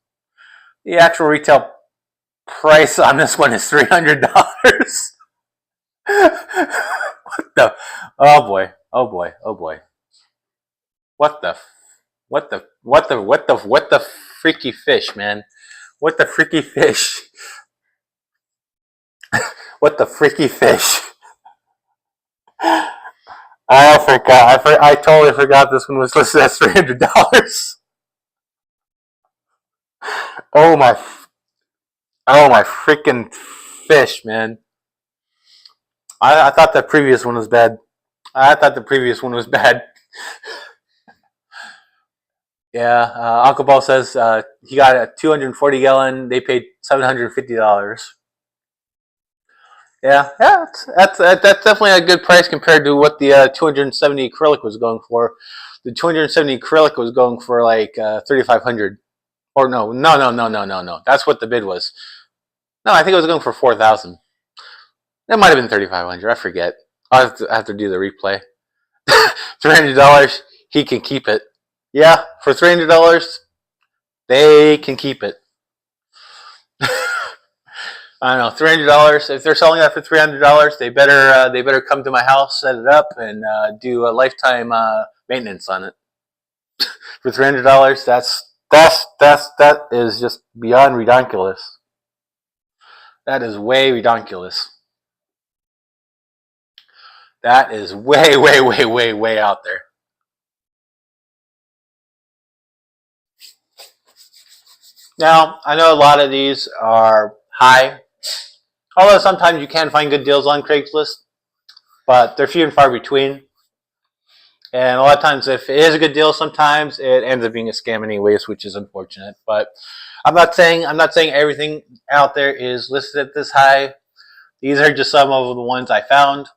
The actual retail price on this one is $300. What the? Oh boy! Oh boy! Oh boy! What the? What the freaky fish, man? What the freaky fish? What the freaky fish? I forgot. I totally forgot this one was listed at $300. Oh my! Oh my freaking fish, man! I thought the previous one was bad. I thought the previous one was bad. Yeah, Uncle Ball says he got a 240-gallon. They paid $750. Yeah, that's definitely a good price compared to what the 270 acrylic was going for. The 270 acrylic was going for like 3,500. Or no. That's what the bid was. No, I think it was going for 4,000. That might have been 3,500. I forget. I'll have to do the replay. $300, he can keep it. Yeah, for $300, they can keep it. I don't know, $300. If they're selling that for $300, they better come to my house, set it up, and do a lifetime maintenance on it. For $300, that is just beyond ridiculous. That is way ridiculous. That is way out there. Now, I know a lot of these are high, although sometimes you can find good deals on Craigslist, but they're few and far between. And a lot of times, if it is a good deal, sometimes it ends up being a scam anyways, which is unfortunate. But I'm not saying everything out there is listed at this high. These are just some of the ones I found.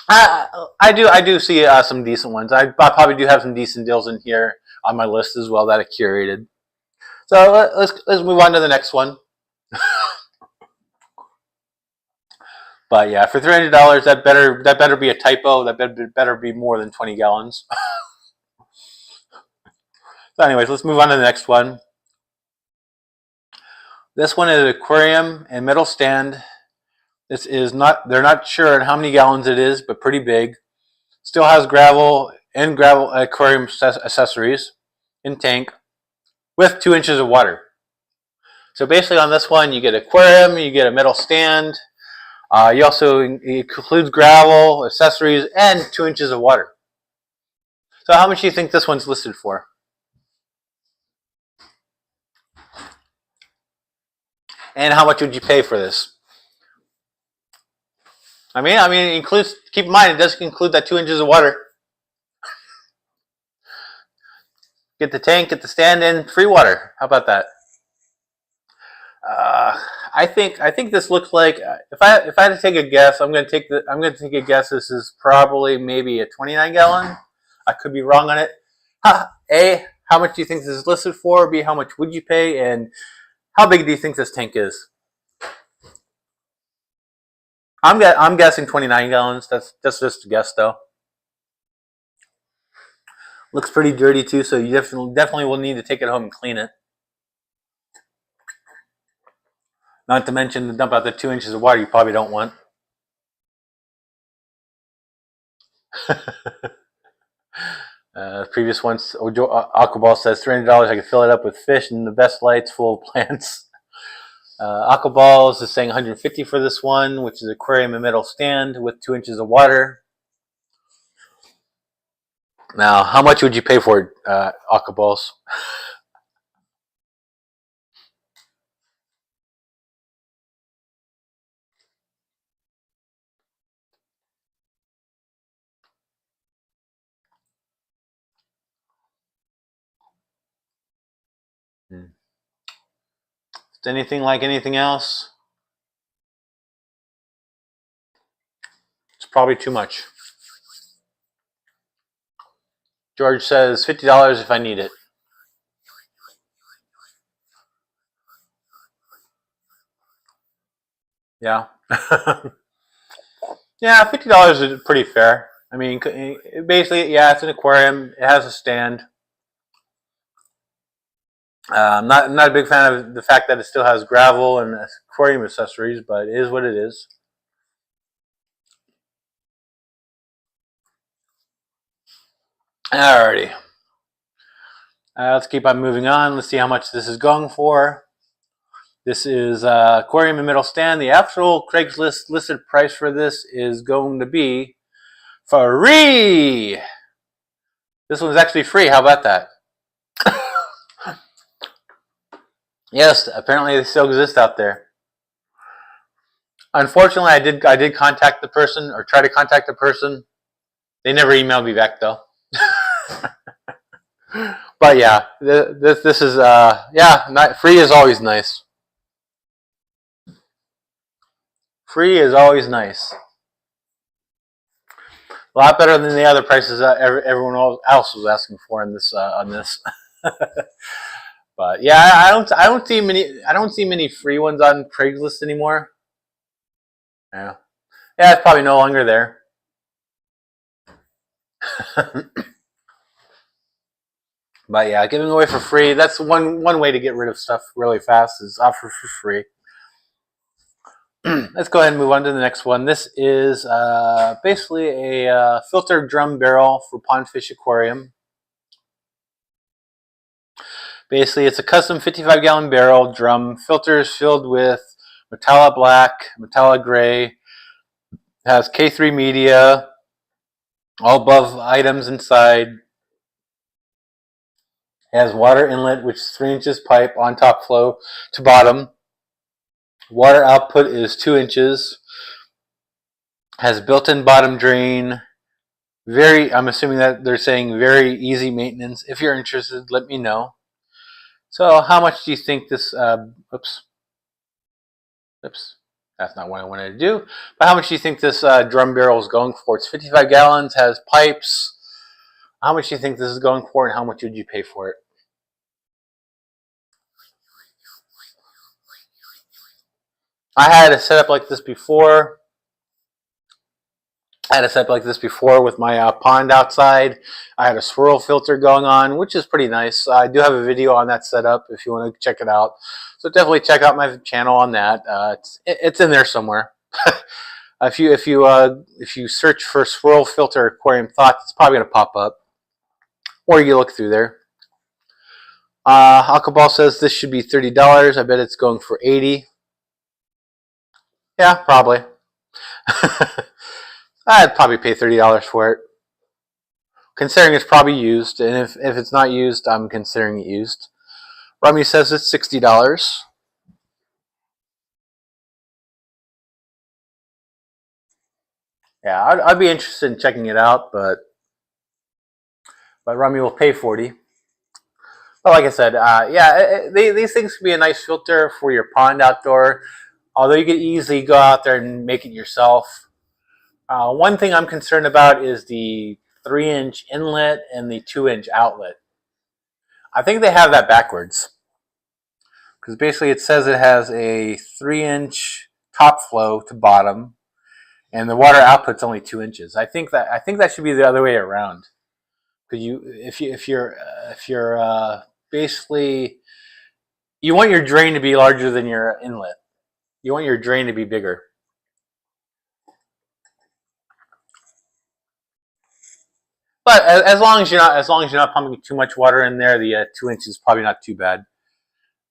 I do see some decent ones. I probably do have some decent deals in here on my list as well that I curated. So let's move on to the next one. But yeah, for $300, that better be a typo. That better be more than 20 gallons. So anyways, let's move on to the next one. This one is an aquarium and metal stand. This is not, they're not sure how many gallons it is, but pretty big. Still has gravel aquarium accessories in tank with 2 inches of water. So basically on this one, you get aquarium, you get a metal stand. You also, it includes gravel, accessories, and 2 inches of water. So how much do you think this one's listed for? And how much would you pay for this? I mean, it includes, keep in mind, it does include that 2 inches of water. Get the tank, get the stand in, free water. How about that? I think this looks like, if I had to take a guess, I'm gonna take a guess. This is probably maybe a 29-gallon. I could be wrong on it. A, how much do you think this is listed for? B, how much would you pay? And how big do you think this tank is? I'm guessing 29 gallons. That's just a guess, though. Looks pretty dirty too, so you definitely will need to take it home and clean it. Not to mention the dump out the 2 inches of water you probably don't want. Previous ones, Aquaball says $300. I can fill it up with fish and the best lights full of plants. Aquaballs is saying $150 for this one, which is aquarium and metal stand with 2 inches of water. Now, how much would you pay for it, Aquaballs? Is anything like anything else? probably too much. George says $50 if I need it. Yeah. Yeah, $50 is pretty fair. I mean, basically, yeah, it's an aquarium. It has a stand. I'm not a big fan of the fact that it still has gravel and aquarium accessories, but it is what it is. Alrighty. Let's keep on moving on. Let's see how much this is going for. This is aquarium and middle stand. The actual Craigslist listed price for this is going to be free. This one's actually free. How about that? Yes, apparently they still exist out there. Unfortunately, I did contact the person, or try to contact the person. They never emailed me back though. But yeah, this is yeah, free is always nice. Free is always nice. A lot better than the other prices that everyone else was asking for in this on this. But yeah, I don't see many free ones on Craigslist anymore. Yeah, it's probably no longer there. But yeah, giving away for free, that's one way to get rid of stuff really fast, is offer for free. Let's go ahead and move on to the next one. This is basically a filter drum barrel for pond fish aquarium. Basically, it's a custom 55-gallon barrel drum. Filters filled with Metallic Black, Metallic Gray. It has K3 media. All above items inside. It has water inlet, which is 3 inches pipe on top flow to bottom. Water output is 2 inches. Has built-in bottom drain. I'm assuming that they're saying very easy maintenance. If you're interested, let me know. So how much do you think this, oops, that's not what I wanted to do. But how much do you think this drum barrel is going for? It's 55 gallons, has pipes. How much do you think this is going for, and how much would you pay for it? I had a setup like this before. With my pond outside. I had a swirl filter going on, which is pretty nice. I do have a video on that setup if you want to check it out. So definitely check out my channel on that. It's in there somewhere. If you search for swirl filter aquarium thoughts, it's probably going to pop up, or you look through there. Alcabal says this should be $30. I bet it's going for $80. Yeah, probably. I'd probably pay $30 for it, considering it's probably used, and if it's not used, I'm considering it used. Rummy says it's $60. Yeah, I'd be interested in checking it out, but Rummy will pay $40. But like I said, yeah, these things can be a nice filter for your pond outdoor, although you could easily go out there and make it yourself. One thing I'm concerned about is the 3-inch inlet and the 2-inch outlet. I think they have that backwards, because basically it says it has a 3-inch top flow to bottom, and the water output's only 2 inches. I think that should be the other way around. Because if you're basically, you want your drain to be larger than your inlet. You want your drain to be bigger. But as long as you're not pumping too much water in there, the 2 inches is probably not too bad.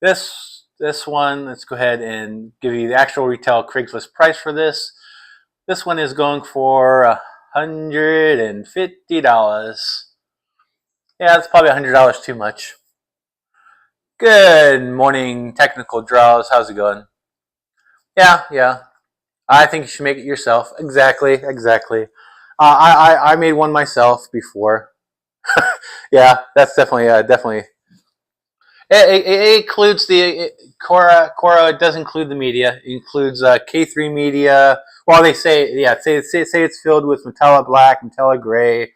This one, let's go ahead and give you the actual retail Craigslist price for this. This one is going for $150. Yeah, that's probably $100 too much. Good morning, Technical Draws. How's it going? Yeah. I think you should make it yourself. Exactly. I made one myself before. Yeah, that's definitely. It includes the Cora. It does include the media. It includes K3 media. Well, they say say it's filled with Metallic Black, Metallic Gray,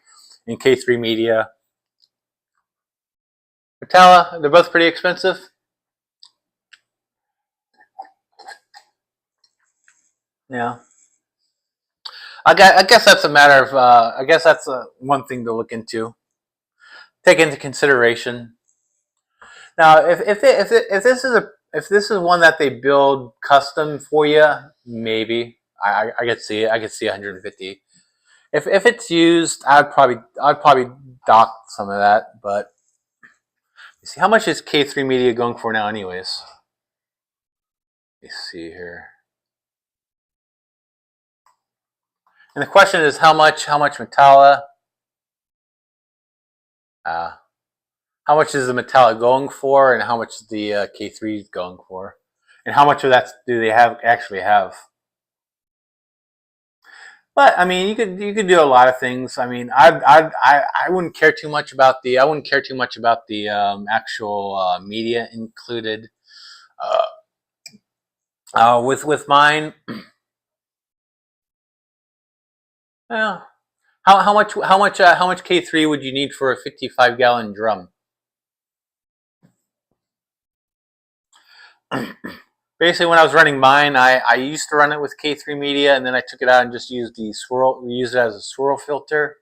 and K3 media. Metallic, they're both pretty expensive. Yeah. I guess that's a matter of. I guess that's one thing to look into, take into consideration. Now, if this is one that they build custom for you, maybe I could see it. I could see 150. If it's used, I'd probably dock some of that. But see, how much is K3 media going for now, anyways? Let me see here. And the question is how much Metallic. How much is the Metallic going for, and how much is the K3 going for, and how much of that do they actually have? But I mean, you could do a lot of things. I mean, I wouldn't care too much about the actual media included with mine. Yeah. How much K3 would you need for a 55-gallon drum? Basically, when I was running mine, I used to run it with K3 media, and then I took it out and just used it as a swirl filter.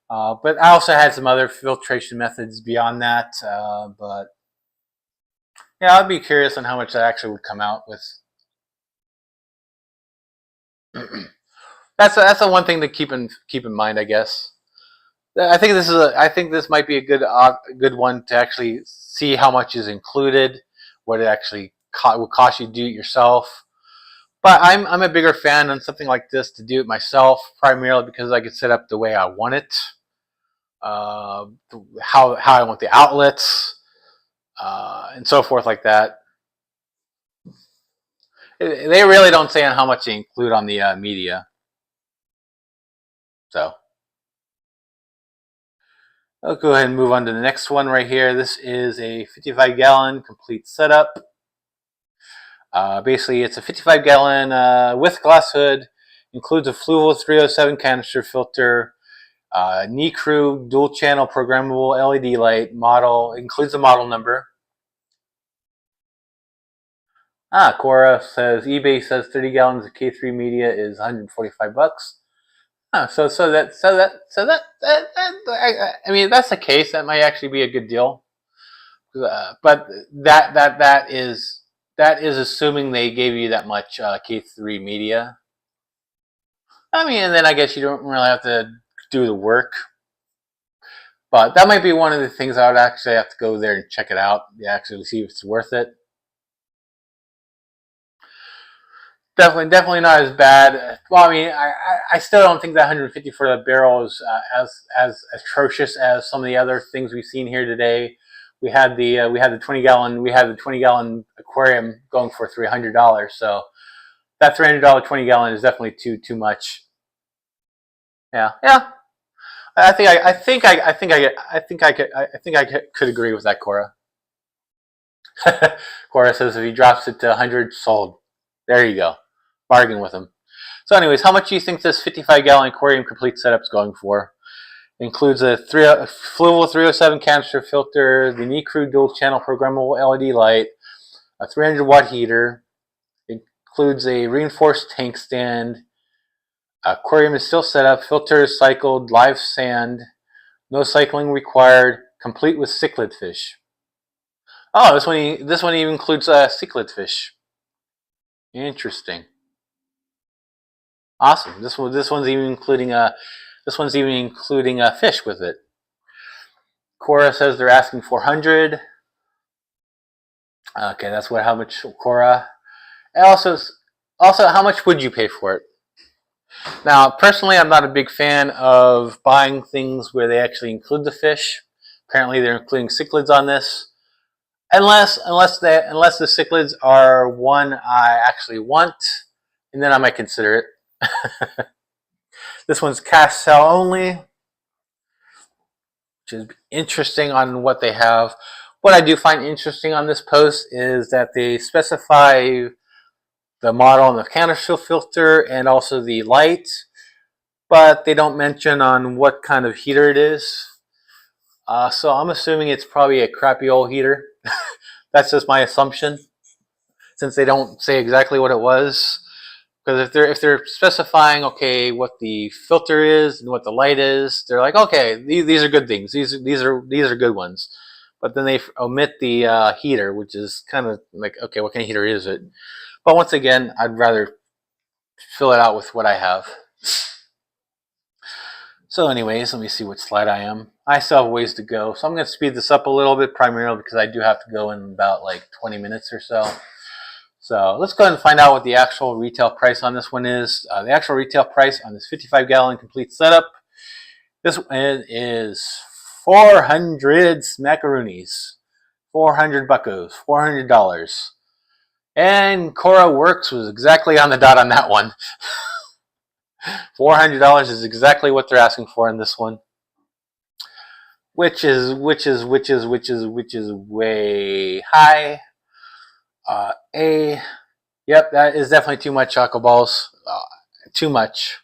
But I also had some other filtration methods beyond that. But yeah, I'd be curious on how much that actually would come out with. That's the one thing to keep in mind, I guess. I think this might be a good one to actually see how much is included, what it actually will cost you to do it yourself. But I'm a bigger fan on something like this to do it myself, primarily because I can set up the way I want it, how I want the outlets, and so forth like that. They really don't say on how much they include on the media. So I'll go ahead and move on to the next one right here. This is a 55-gallon complete setup. Basically, it's a 55-gallon with glass hood, includes a Fluval 307 canister filter, Crew dual-channel programmable LED light model, includes a model number. Cora says eBay says 30 gallons of K3 media is 145 bucks. I mean, if that's the case, that might actually be a good deal. But that is assuming they gave you that much K3 media. I mean, and then I guess you don't really have to do the work. But that might be one of the things I would actually have to go there and check it out. Yeah, actually see if it's worth it. Definitely not as bad. Well, I mean, I still don't think that 150 for the barrel is as atrocious as some of the other things we've seen here today. We had the 20-gallon aquarium going for $300. So that $300 20-gallon is definitely too much. Yeah. I think I could agree with that, Cora. Cora says if he drops it to 100, sold. There you go. Bargain with him. So anyways, how much do you think this 55-gallon aquarium complete setup is going for? It includes a Fluval 307 canister filter, the Crew dual-channel programmable LED light, a 300-watt heater. It includes a reinforced tank stand. Aquarium is still set up, filters cycled, live sand, no cycling required, complete with cichlid fish. Oh, this one even includes cichlid fish. Interesting. Awesome. This one's even including a fish with it. Cora says they're asking 400. Okay, that's how much Cora. And also, how much would you pay for it? Now, personally, I'm not a big fan of buying things where they actually include the fish. Apparently, they're including cichlids on this. Unless the cichlids are one I actually want, and then I might consider it. This one's cash sell only, which is interesting on what they have. What I do find interesting on this post is that they specify the model and the canister filter and also the light, but they don't mention on what kind of heater it is. So I'm assuming it's probably a crappy old heater. That's just my assumption, since they don't say exactly what it was. Because if they're specifying, okay, what the filter is and what the light is, they're like, okay, these are good things. These are good ones. But then they omit the heater, which is kind of like, okay, what kind of heater is it? But once again, I'd rather fill it out with what I have. So anyways, let me see what slide I am. I still have ways to go, so I'm going to speed this up a little bit, primarily because I do have to go in about like 20 minutes or so. So let's go ahead and find out what the actual retail price on this one is. The actual retail price on this 55-gallon complete setup, this one is 400 smackaroonies, 400 buckos, $400. And Cora Works was exactly on the dot on that one. $400 is exactly what they're asking for in this one, which is way high. Yep, that is definitely too much choco balls. Too much.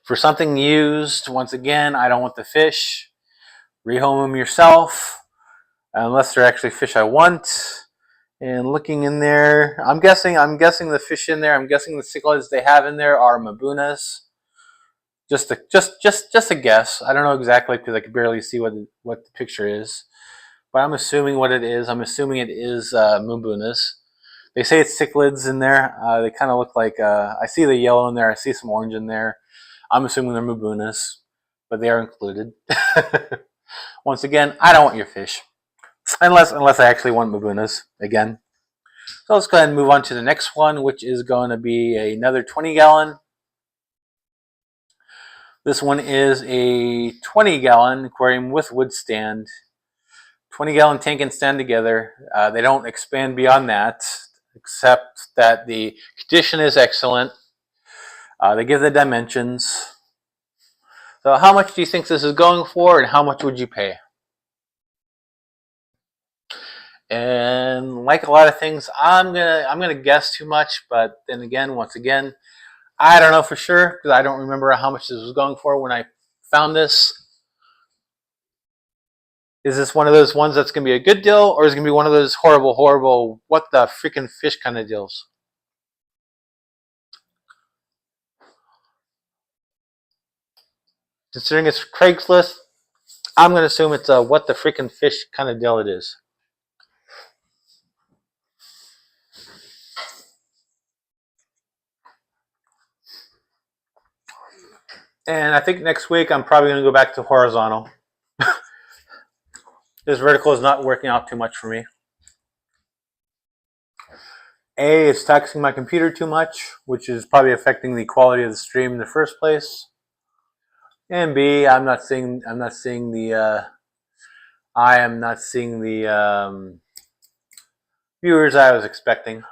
For something used, once again, I don't want the fish. Rehome them yourself, unless they're actually fish I want. And looking in there, I'm guessing the fish in there, I'm guessing the cichlids they have in there are Mabunas. Just a guess. I don't know exactly because I can barely see what the picture is. But I'm assuming what it is. I'm assuming it is Mabunas. They say it's cichlids in there. They kind of look like, I see the yellow in there. I see some orange in there. I'm assuming they're Mabunas, but they are included. Once again, I don't want your fish. Unless I actually want Mabunas again. So let's go ahead and move on to the next one, which is going to be another 20-gallon. This one is a 20-gallon aquarium with wood stand. 20-gallon tank and stand together. They don't expand beyond that, except that the condition is excellent. They give the dimensions. So how much do you think this is going for, and how much would you pay? And like a lot of things, I'm gonna guess too much, but then again, once again, I don't know for sure because I don't remember how much this was going for when I found this. Is this one of those ones that's gonna be a good deal, or is it gonna be one of those horrible, what the freaking fish kind of deals? Considering it's Craigslist, I'm gonna assume it's a what the freaking fish kind of deal it is. And I think next week I'm probably going to go back to horizontal. This vertical is not working out too much for me. A, it's taxing my computer too much, which is probably affecting the quality of the stream in the first place. And B, I am not seeing the viewers I was expecting.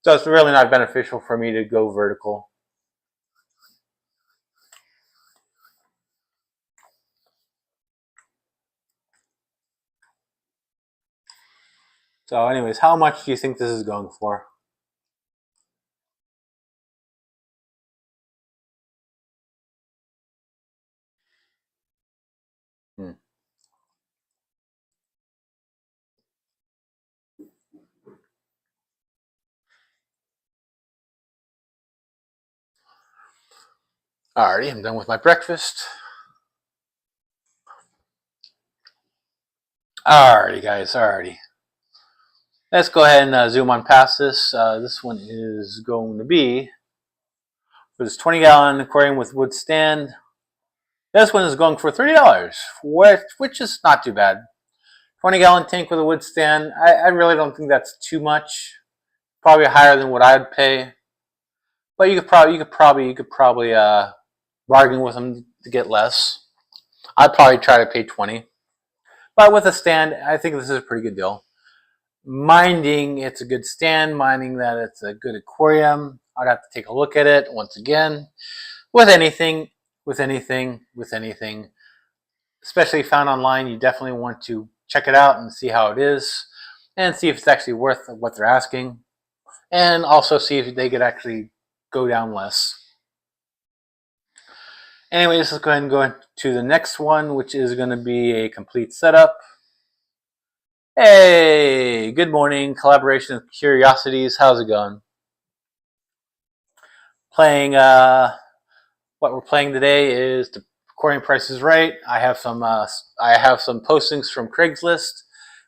So it's really not beneficial for me to go vertical. So anyways, how much do you think this is going for? Alrighty, I'm done with my breakfast. Alrighty, guys, alrighty. Let's go ahead and zoom on past this. This one is going to be for this 20-gallon aquarium with wood stand. This one is going for $30, which is not too bad. 20-gallon tank with a wood stand. I really don't think that's too much. Probably higher than what I'd pay. But you could probably bargain with them to get less. I'd probably try to pay 20. But with a stand, I think this is a pretty good deal. Minding it's a good stand, minding that it's a good aquarium. I'd have to take a look at it once again. With anything, especially found online, you definitely want to check it out and see how it is, and see if it's actually worth what they're asking, and also see if they could actually go down less. Anyways, let's go ahead and go into the next one, which is going to be a complete setup. Hey, good morning, Collaboration of Curiosities. How's it going? Playing, what we're playing today is the Aquarium Price is Right. I have some postings from Craigslist.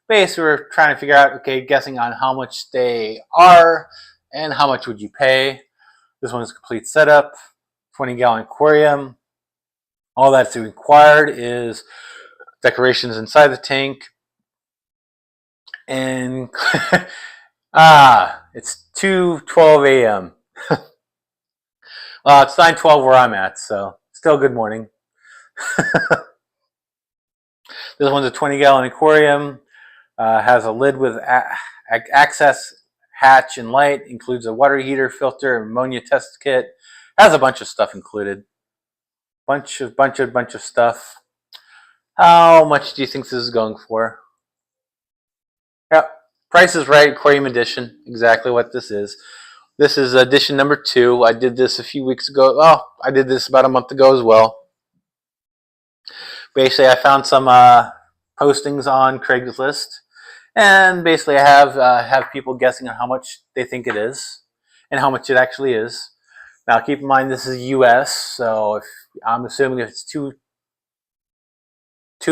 Basically, we're trying to figure out, okay, guessing on how much they are and how much would you pay. This one is a complete setup, 20-gallon aquarium. All that's required is decorations inside the tank. And it's 2:12 a.m. Well, it's 9:12 where I'm at, so still good morning. This one's a 20-gallon aquarium. Has a lid with access hatch and light. Includes a water heater, filter, ammonia test kit. Has a bunch of stuff included. Bunch of stuff. How much do you think this is going for? Yep, Price is Right, Aquarium Edition. Exactly what this is. This is edition number 2. I did this a few weeks ago. Oh, I did this about a month ago as well. Basically, I found some postings on Craigslist, and basically, I have people guessing on how much they think it is and how much it actually is. Now, keep in mind this is U.S., so if I'm assuming if it's 2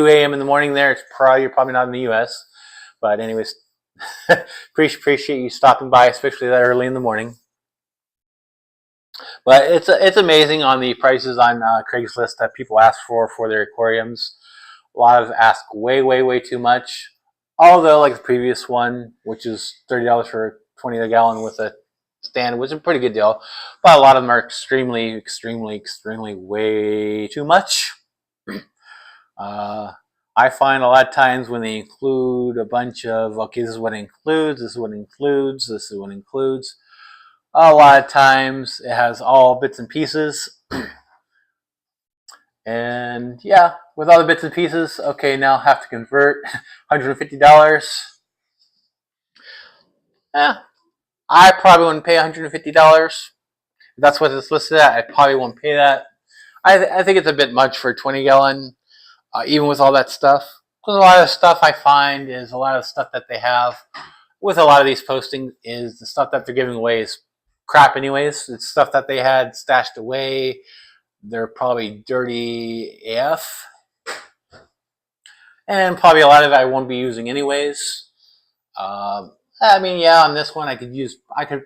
a.m. in the morning there, you're probably not in the U.S. But anyways, appreciate you stopping by, especially that early in the morning. But it's amazing on the prices on Craigslist that people ask for their aquariums. A lot of ask way too much. Although, like the previous one, which is $30 for a 20-gallon with a stand, which is a pretty good deal. But a lot of them are extremely way too much. I find a lot of times when they include a bunch of, okay, this is what it includes, this is what it includes, this is what it includes. A lot of times it has all bits and pieces. And yeah, with all the bits and pieces, okay, now I have to convert $150. I probably wouldn't pay $150. If that's what it's listed at, I probably won't pay that. I think it's a bit much for a 20-gallon. Even with all that stuff. Because a lot of the stuff I find is a lot of the stuff that they have with a lot of these postings is the stuff that they're giving away is crap anyways. It's stuff that they had stashed away. They're probably dirty AF. And probably a lot of it I won't be using anyways. I mean, yeah, on this one I could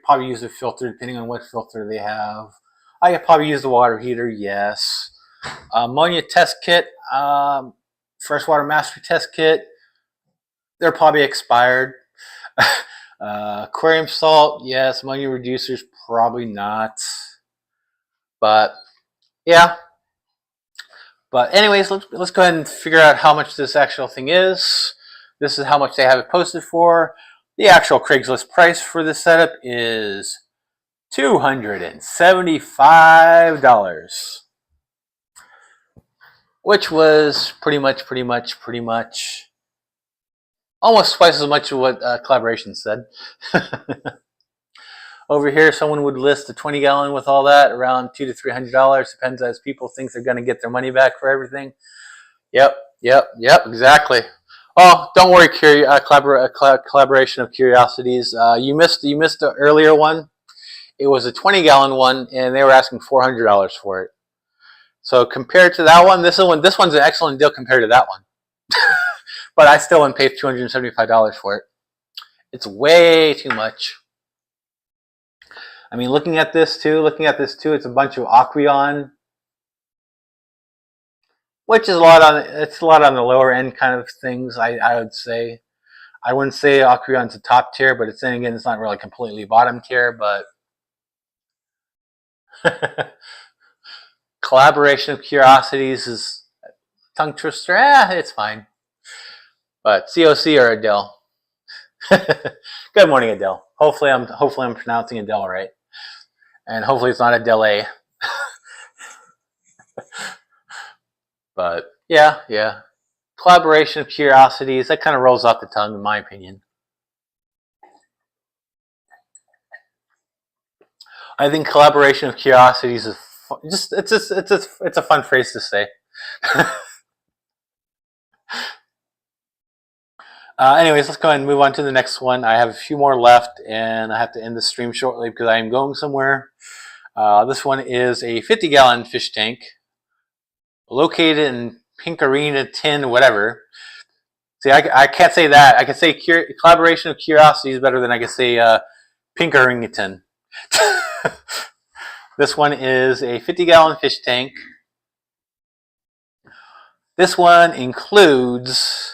probably use a filter depending on what filter they have. I could probably use the water heater, yes. Ammonia test kit, freshwater mastery test kit, they're probably expired. Aquarium salt, yes. Ammonia reducers, probably not. But yeah. But anyways, let's go ahead and figure out how much this actual thing is. This is how much they have it posted for. The actual Craigslist price for this setup is $275. Which was pretty much almost twice as much as what Collaboration said. Over here, someone would list a 20-gallon with all that around $200 to $300. Depends as people think they're going to get their money back for everything. Yep, exactly. Oh, don't worry, Collaboration of Curiosities. You missed the earlier one. It was a 20-gallon one, and they were asking $400 for it. So compared to that one, this one's an excellent deal compared to that one. But I still wouldn't pay $275 for it. It's way too much. I mean, looking at this too, it's a bunch of Aquarium, which is a lot on the lower end kind of things. I would say. I wouldn't say Aquarium's a top tier, but it's not really completely bottom tier, but Collaboration of Curiosities is tongue twister. It's fine. But COC or Adele. Good morning, Adele. Hopefully I'm pronouncing Adele right. And hopefully it's not Adele. But Yeah, yeah. Collaboration of curiosities, that kind of rolls off the tongue in my opinion. I think collaboration of curiosities is it's a fun phrase to say. Anyways, let's go ahead and move on to the next one. I have a few more left, and I have to end the stream shortly because I am going somewhere. This one is a 50-gallon fish tank located in Pinkarina Tin, whatever. See, I can't say that. I can say collaboration of curiosities better than I can say Pinkaringaton. This one is a 50-gallon fish tank. This one includes,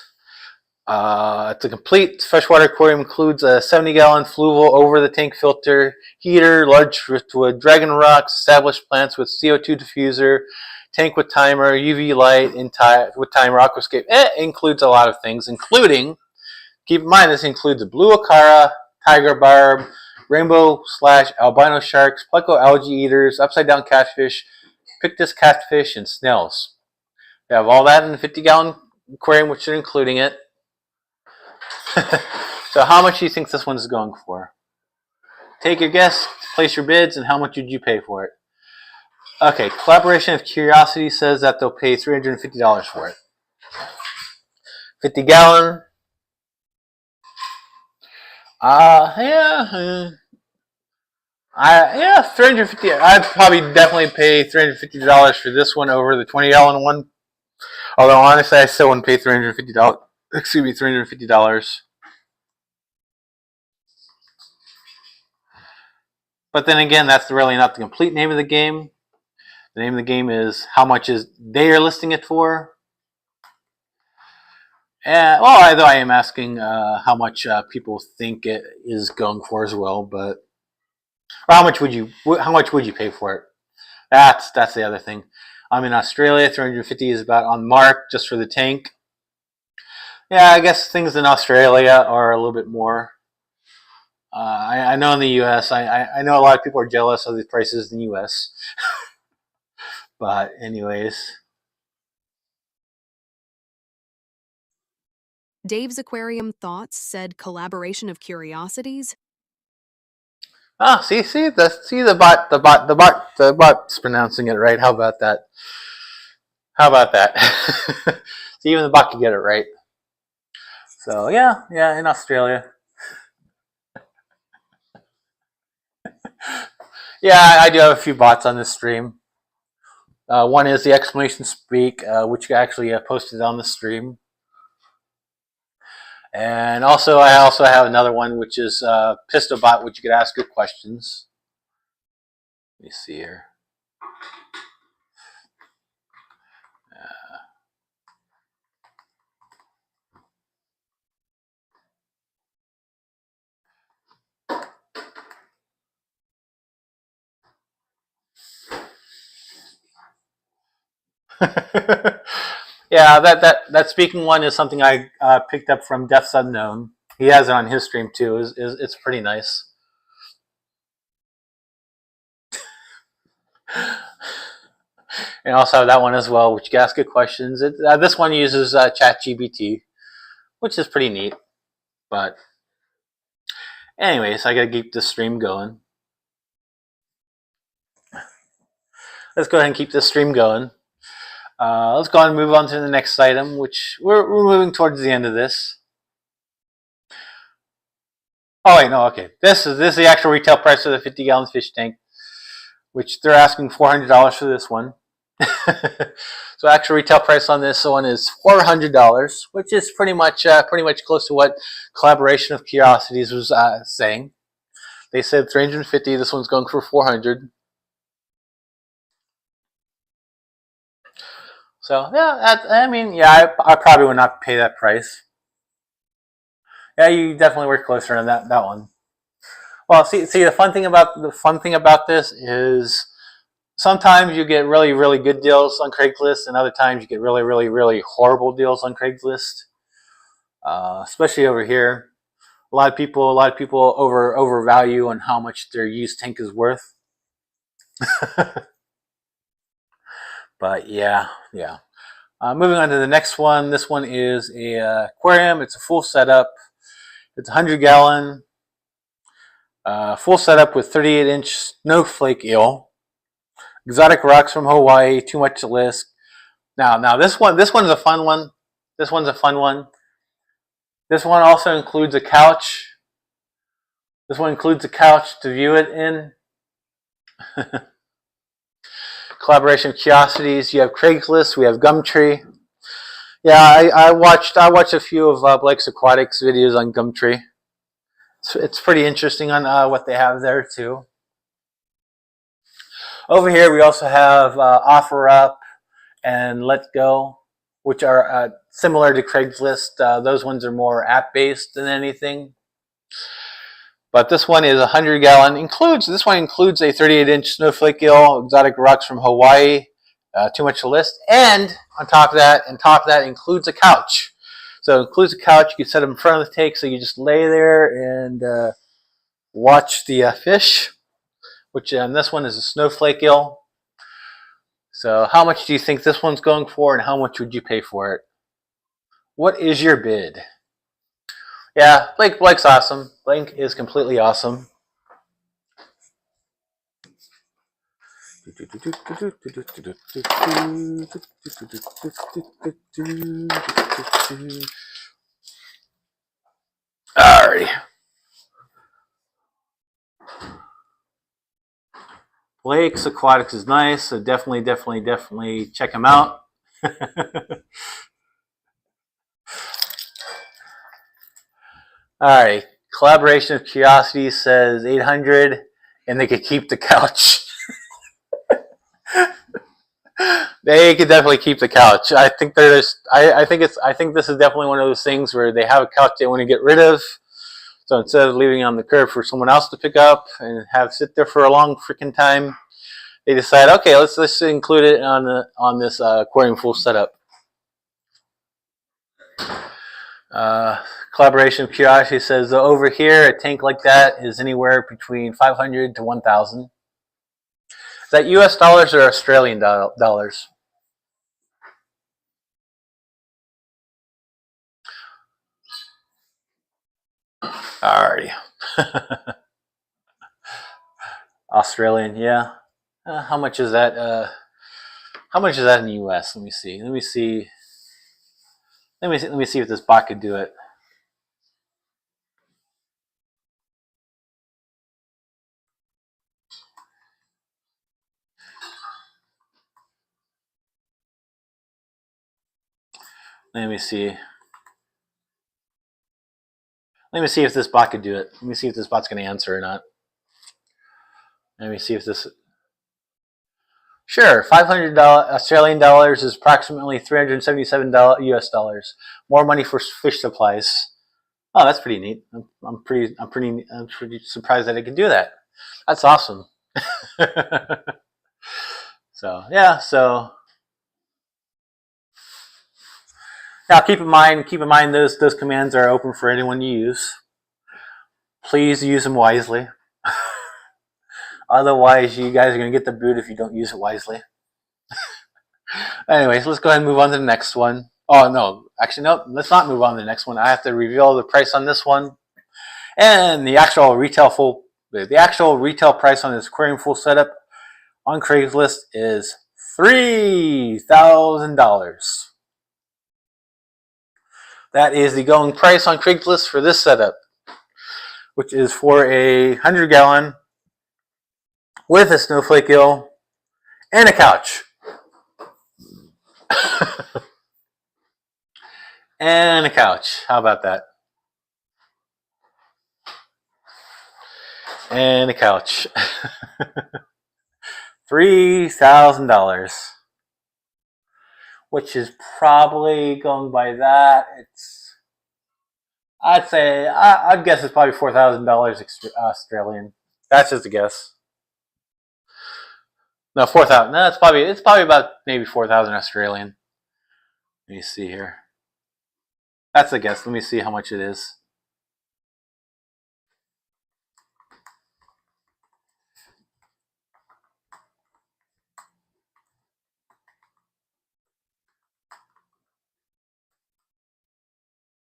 it's a complete freshwater aquarium, includes a 70-gallon fluval over-the-tank filter, heater, large driftwood, dragon rocks, established plants with CO2 diffuser, tank with timer, UV light, with timer, aquascape. It includes a lot of things, including, keep in mind, this includes a blue acara, tiger barb, rainbow/albino sharks, pleco algae eaters, upside-down catfish, pictus catfish, and snails. They have all that in the 50-gallon aquarium, which is including it. So how much do you think this one is going for? Take your guess, place your bids, and how much would you pay for it? Okay, Collaboration of Curiosity says that they'll pay $350 for it. 50-gallon. Yeah, 350. I'd probably definitely pay $350 for this one over the 20-gallon one. Although honestly, I still wouldn't pay $350. Excuse me, $350. But then again, that's really not the complete name of the game. The name of the game is how much is they are listing it for. And well, although I am asking how much people think it is going for as well, but or how much would you pay for it? That's the other thing. I'm in Australia. 350 is about on mark just for the tank. Yeah, I guess things in Australia are a little bit more. I know in the U.S. I know a lot of people are jealous of the prices in the U.S. But anyways. Dave's Aquarium Thoughts said collaboration of curiosities. Ah, see the bot's pronouncing it right. How about that? See, even the bot can get it right. So yeah, in Australia. Yeah, I do have a few bots on this stream. One is the exclamation speak, which I actually posted on the stream. And also, I have another one, which is Pistol Bot, which you could ask good questions. Let me see here. Yeah, that speaking one is something I picked up from Death's Unknown. He has it on his stream too. It's pretty nice. And also have that one as well, which you can ask good questions. This one uses ChatGPT, which is pretty neat. But anyways, I gotta keep the stream going. Let's go ahead and keep this stream going. Let's go ahead and move on to the next item, which we're moving towards the end of this. Oh wait, no, okay. This is the actual retail price of the 50-gallon fish tank, which they're asking $400 for this one. So actual retail price on this one is $400, which is pretty much close to what Collaboration of Curiosities was saying. They said $350. This one's going for $400. So yeah, I probably would not pay that price. Yeah, you definitely were closer on that one. Well, see, the fun thing about this is sometimes you get really, really good deals on Craigslist, and other times you get really, really, really horrible deals on Craigslist. Especially over here, a lot of people overvalue on how much their used tank is worth. But yeah. Moving on to the next one. This one is a aquarium. It's a full setup. It's 100-gallon. Full setup with 38-inch snowflake eel. Exotic rocks from Hawaii. Too much to list. Now this one's a fun one. This one's a fun one. This one also includes a couch. This one includes a couch to view it in. Collaboration of Curiosities. You have Craigslist. We have Gumtree. Yeah, I watched a few of Blake's Aquatics videos on Gumtree. It's pretty interesting on what they have there too. Over here we also have OfferUp and Let Go, which are similar to Craigslist. Those ones are more app-based than anything. But this one is 100-gallon. This one includes a 38-inch snowflake eel, exotic rocks from Hawaii. Too much to list. And on top of that includes a couch. So it includes a couch. You can set it in front of the tank, so you just lay there and watch the fish. Which on this one is a snowflake eel. So how much do you think this one's going for, and how much would you pay for it? What is your bid? Yeah, Blake's awesome. Blake is completely awesome. Alrighty. Blake's Aquatics is nice, so definitely check him out. Alright, Collaboration of Curiosities says 800, and they could keep the couch. They could definitely keep the couch. I think this is definitely one of those things where they have a couch they want to get rid of. So instead of leaving it on the curb for someone else to pick up and have sit there for a long freaking time, they decide, okay, let's include it on this aquarium full setup. Collaboration of Curiosity says over here a tank like that is anywhere between 500 to 1,000. Is that U.S. dollars or Australian dollars? Alrighty. Australian, yeah. How much is that? How much is that in the U.S.? Let me see. Let me see if this bot could do it. Let me see. Let me see if this bot could do it. Let me see if this bot's going to answer or not. Let me see if this. Sure, 500 Australian dollars is approximately $377 US dollars. More money for fish supplies. Oh, that's pretty neat. I'm pretty surprised that it can do that. That's awesome. So yeah, now keep in mind those commands are open for anyone to use. Please use them wisely. Otherwise, you guys are going to get the boot if you don't use it wisely. Anyways, let's go ahead and move on to the next one. Oh, no. Actually, no. Let's not move on to the next one. I have to reveal the price on this one. And the actual retail price on this aquarium full setup on Craigslist is $3,000. That is the going price on Craigslist for this setup, which is for a 100-gallon with a snowflake eel and a couch. And a couch. How about that? And a couch. $3,000. Which is probably going by that. I'd guess it's probably $4,000 Australian. That's just a guess. No, 4,000. No, it's probably about maybe 4,000 Australian. Let me see here. That's a guess. Let me see how much it is.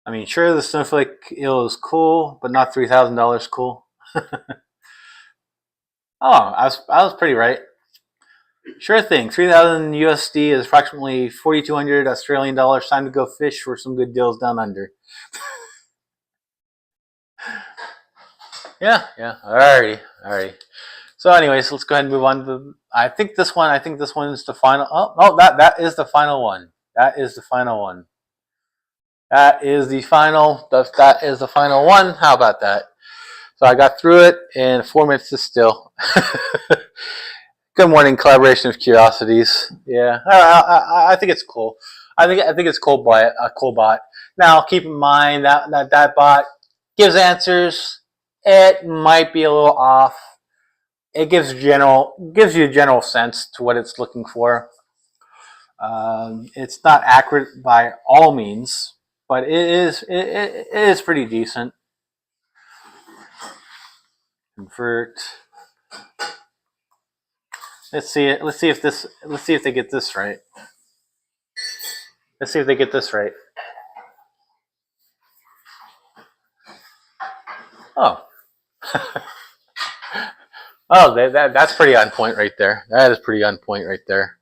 I mean, sure, the snowflake eel is cool, but not $3,000 cool. Oh, I was pretty right. Sure thing. 3,000 USD is approximately 4,200 Australian dollars. Time to go fish for some good deals down under. Yeah. Alrighty. So, anyways, let's go ahead and move on to. I think this one is the final. Oh, that is the final one. That is the final one. That is the final one. How about that? So I got through it in 4 minutes to still. Good morning, collaboration of curiosities. Yeah, I think it's cool. I think it's cool, a cool bot. Now, keep in mind that bot gives answers. It might be a little off. It gives you a general sense to what it's looking for. It's not accurate by all means, but it is pretty decent. Convert. Let's see if they get this right. Let's see if they get this right. Oh. Oh, that's pretty on point right there. That is pretty on point right there.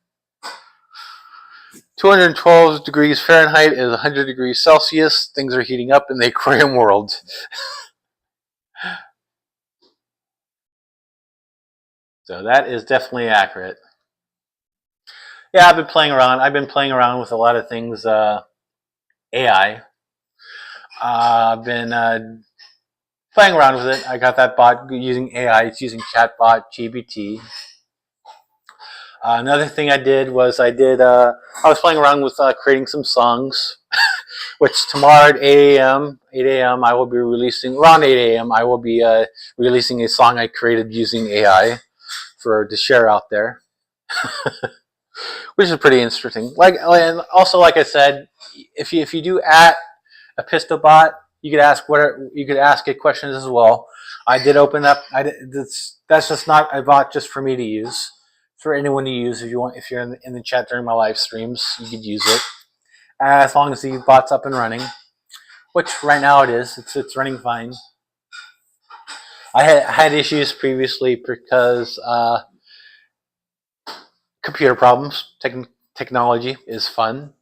212 degrees Fahrenheit is 100 degrees Celsius. Things are heating up in the aquarium world. So that is definitely accurate. Yeah, I've been playing around with a lot of things AI. I've been playing around with it. I got that bot using AI. It's using chatbot GBT. Another thing I did was I was playing around with creating some songs, which tomorrow at 8 a.m. I will be releasing, around 8 a.m. I will be releasing a song I created using AI to share out there, which is pretty interesting. And also, like I said, if you do at a pistol bot, you could ask it questions as well. I did open up. That's just not a bot just for me to use. For anyone to use, if you're in the chat during my live streams, you could use it as long as the bot's up and running. Which right now it is. It's running fine. I had issues previously because computer problems. Technology is fun.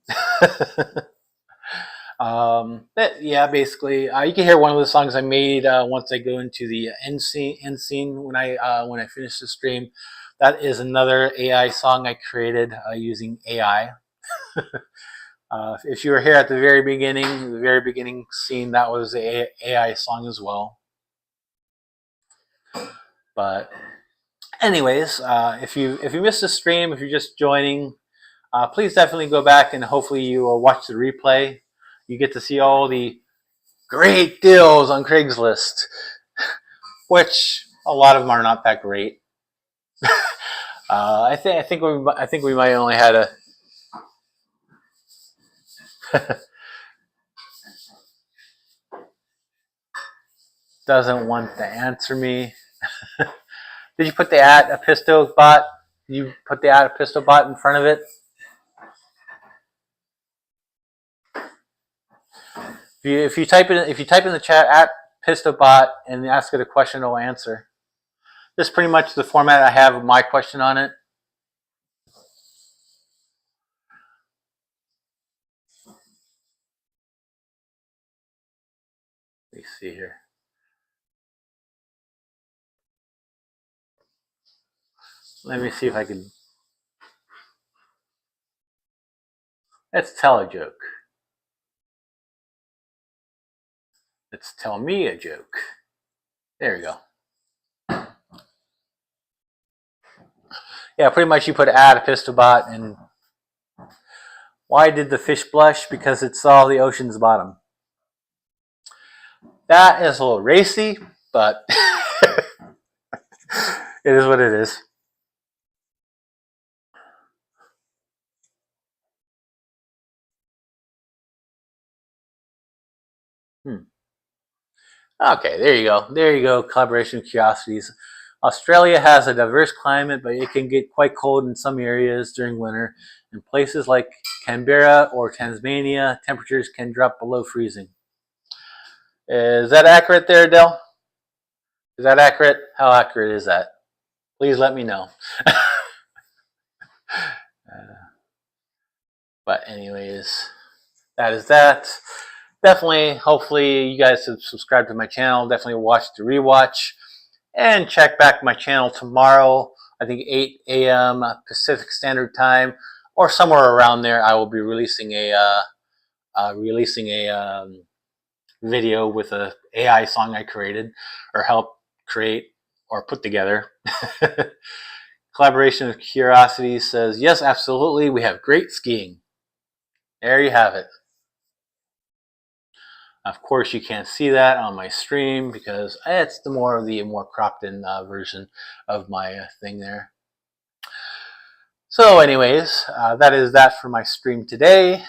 Yeah, basically, you can hear one of the songs I made once I go into the end scene when I finish the stream. That is another AI song I created using AI. If you were here at the very beginning scene, that was an AI song as well. But anyways, if you missed the stream, if you're just joining, please definitely go back and hopefully you will watch the replay. You get to see all the great deals on Craigslist, which a lot of them are not that great. I think we might only had a. Doesn't want to answer me. Did you put the a pistol bot? You put the a pistol bot in front of it? If you type in the chat at pistol bot and ask it a question, it'll answer. This is pretty much the format I have of my question on it. Let me see here. Let me see if I can. Let's tell a joke. Let's tell me a joke. There we go. Yeah, pretty much you put add a pistol bot and why did the fish blush? Because it saw the ocean's bottom. That is a little racy, but it is what it is. Okay, there you go. There you go. Collaboration of curiosities. Australia has a diverse climate, but it can get quite cold in some areas during winter. In places like Canberra or Tasmania, temperatures can drop below freezing. Is that accurate there, Adele? Is that accurate? How accurate is that? Please let me know. But anyways, that is that. Definitely, hopefully you guys have subscribed to my channel. Definitely watch the rewatch. And check back my channel tomorrow. I think 8 a.m. Pacific Standard Time. Or somewhere around there. I will be releasing a video with a AI song I created. Or helped create. Or put together. Collaboration of Curiosity says, yes, absolutely. We have great skiing. There you have it. Of course, you can't see that on my stream because it's the more cropped in version of my thing there. So anyways, that is that for my stream today.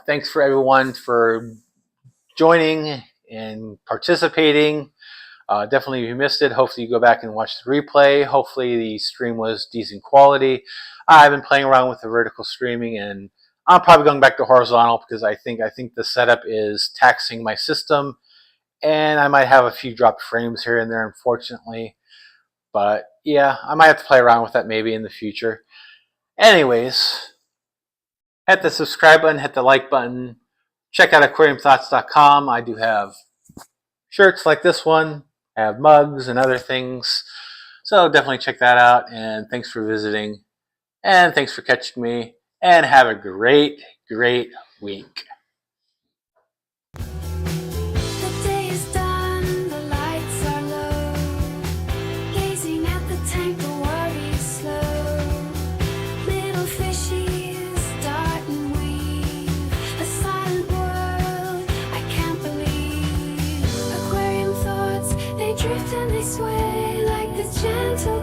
Thanks for everyone for joining and participating. Definitely if you missed it, hopefully you go back and watch the replay. Hopefully the stream was decent quality. I've been playing around with the vertical streaming, and I'm probably going back to horizontal because I think the setup is taxing my system, and I might have a few dropped frames here and there, unfortunately. But yeah, I might have to play around with that maybe in the future. Anyways, hit the subscribe button, hit the like button. Check out aquariumthoughts.com. I do have shirts like this one. I have mugs and other things. So definitely check that out. And thanks for visiting. And thanks for catching me. And have a great, great week. The day is done, the lights are low. Gazing at the tank, the worry slow. Little fishies dart and weave. A silent world, I can't believe. Aquarium thoughts, they drift and they sway like the gentle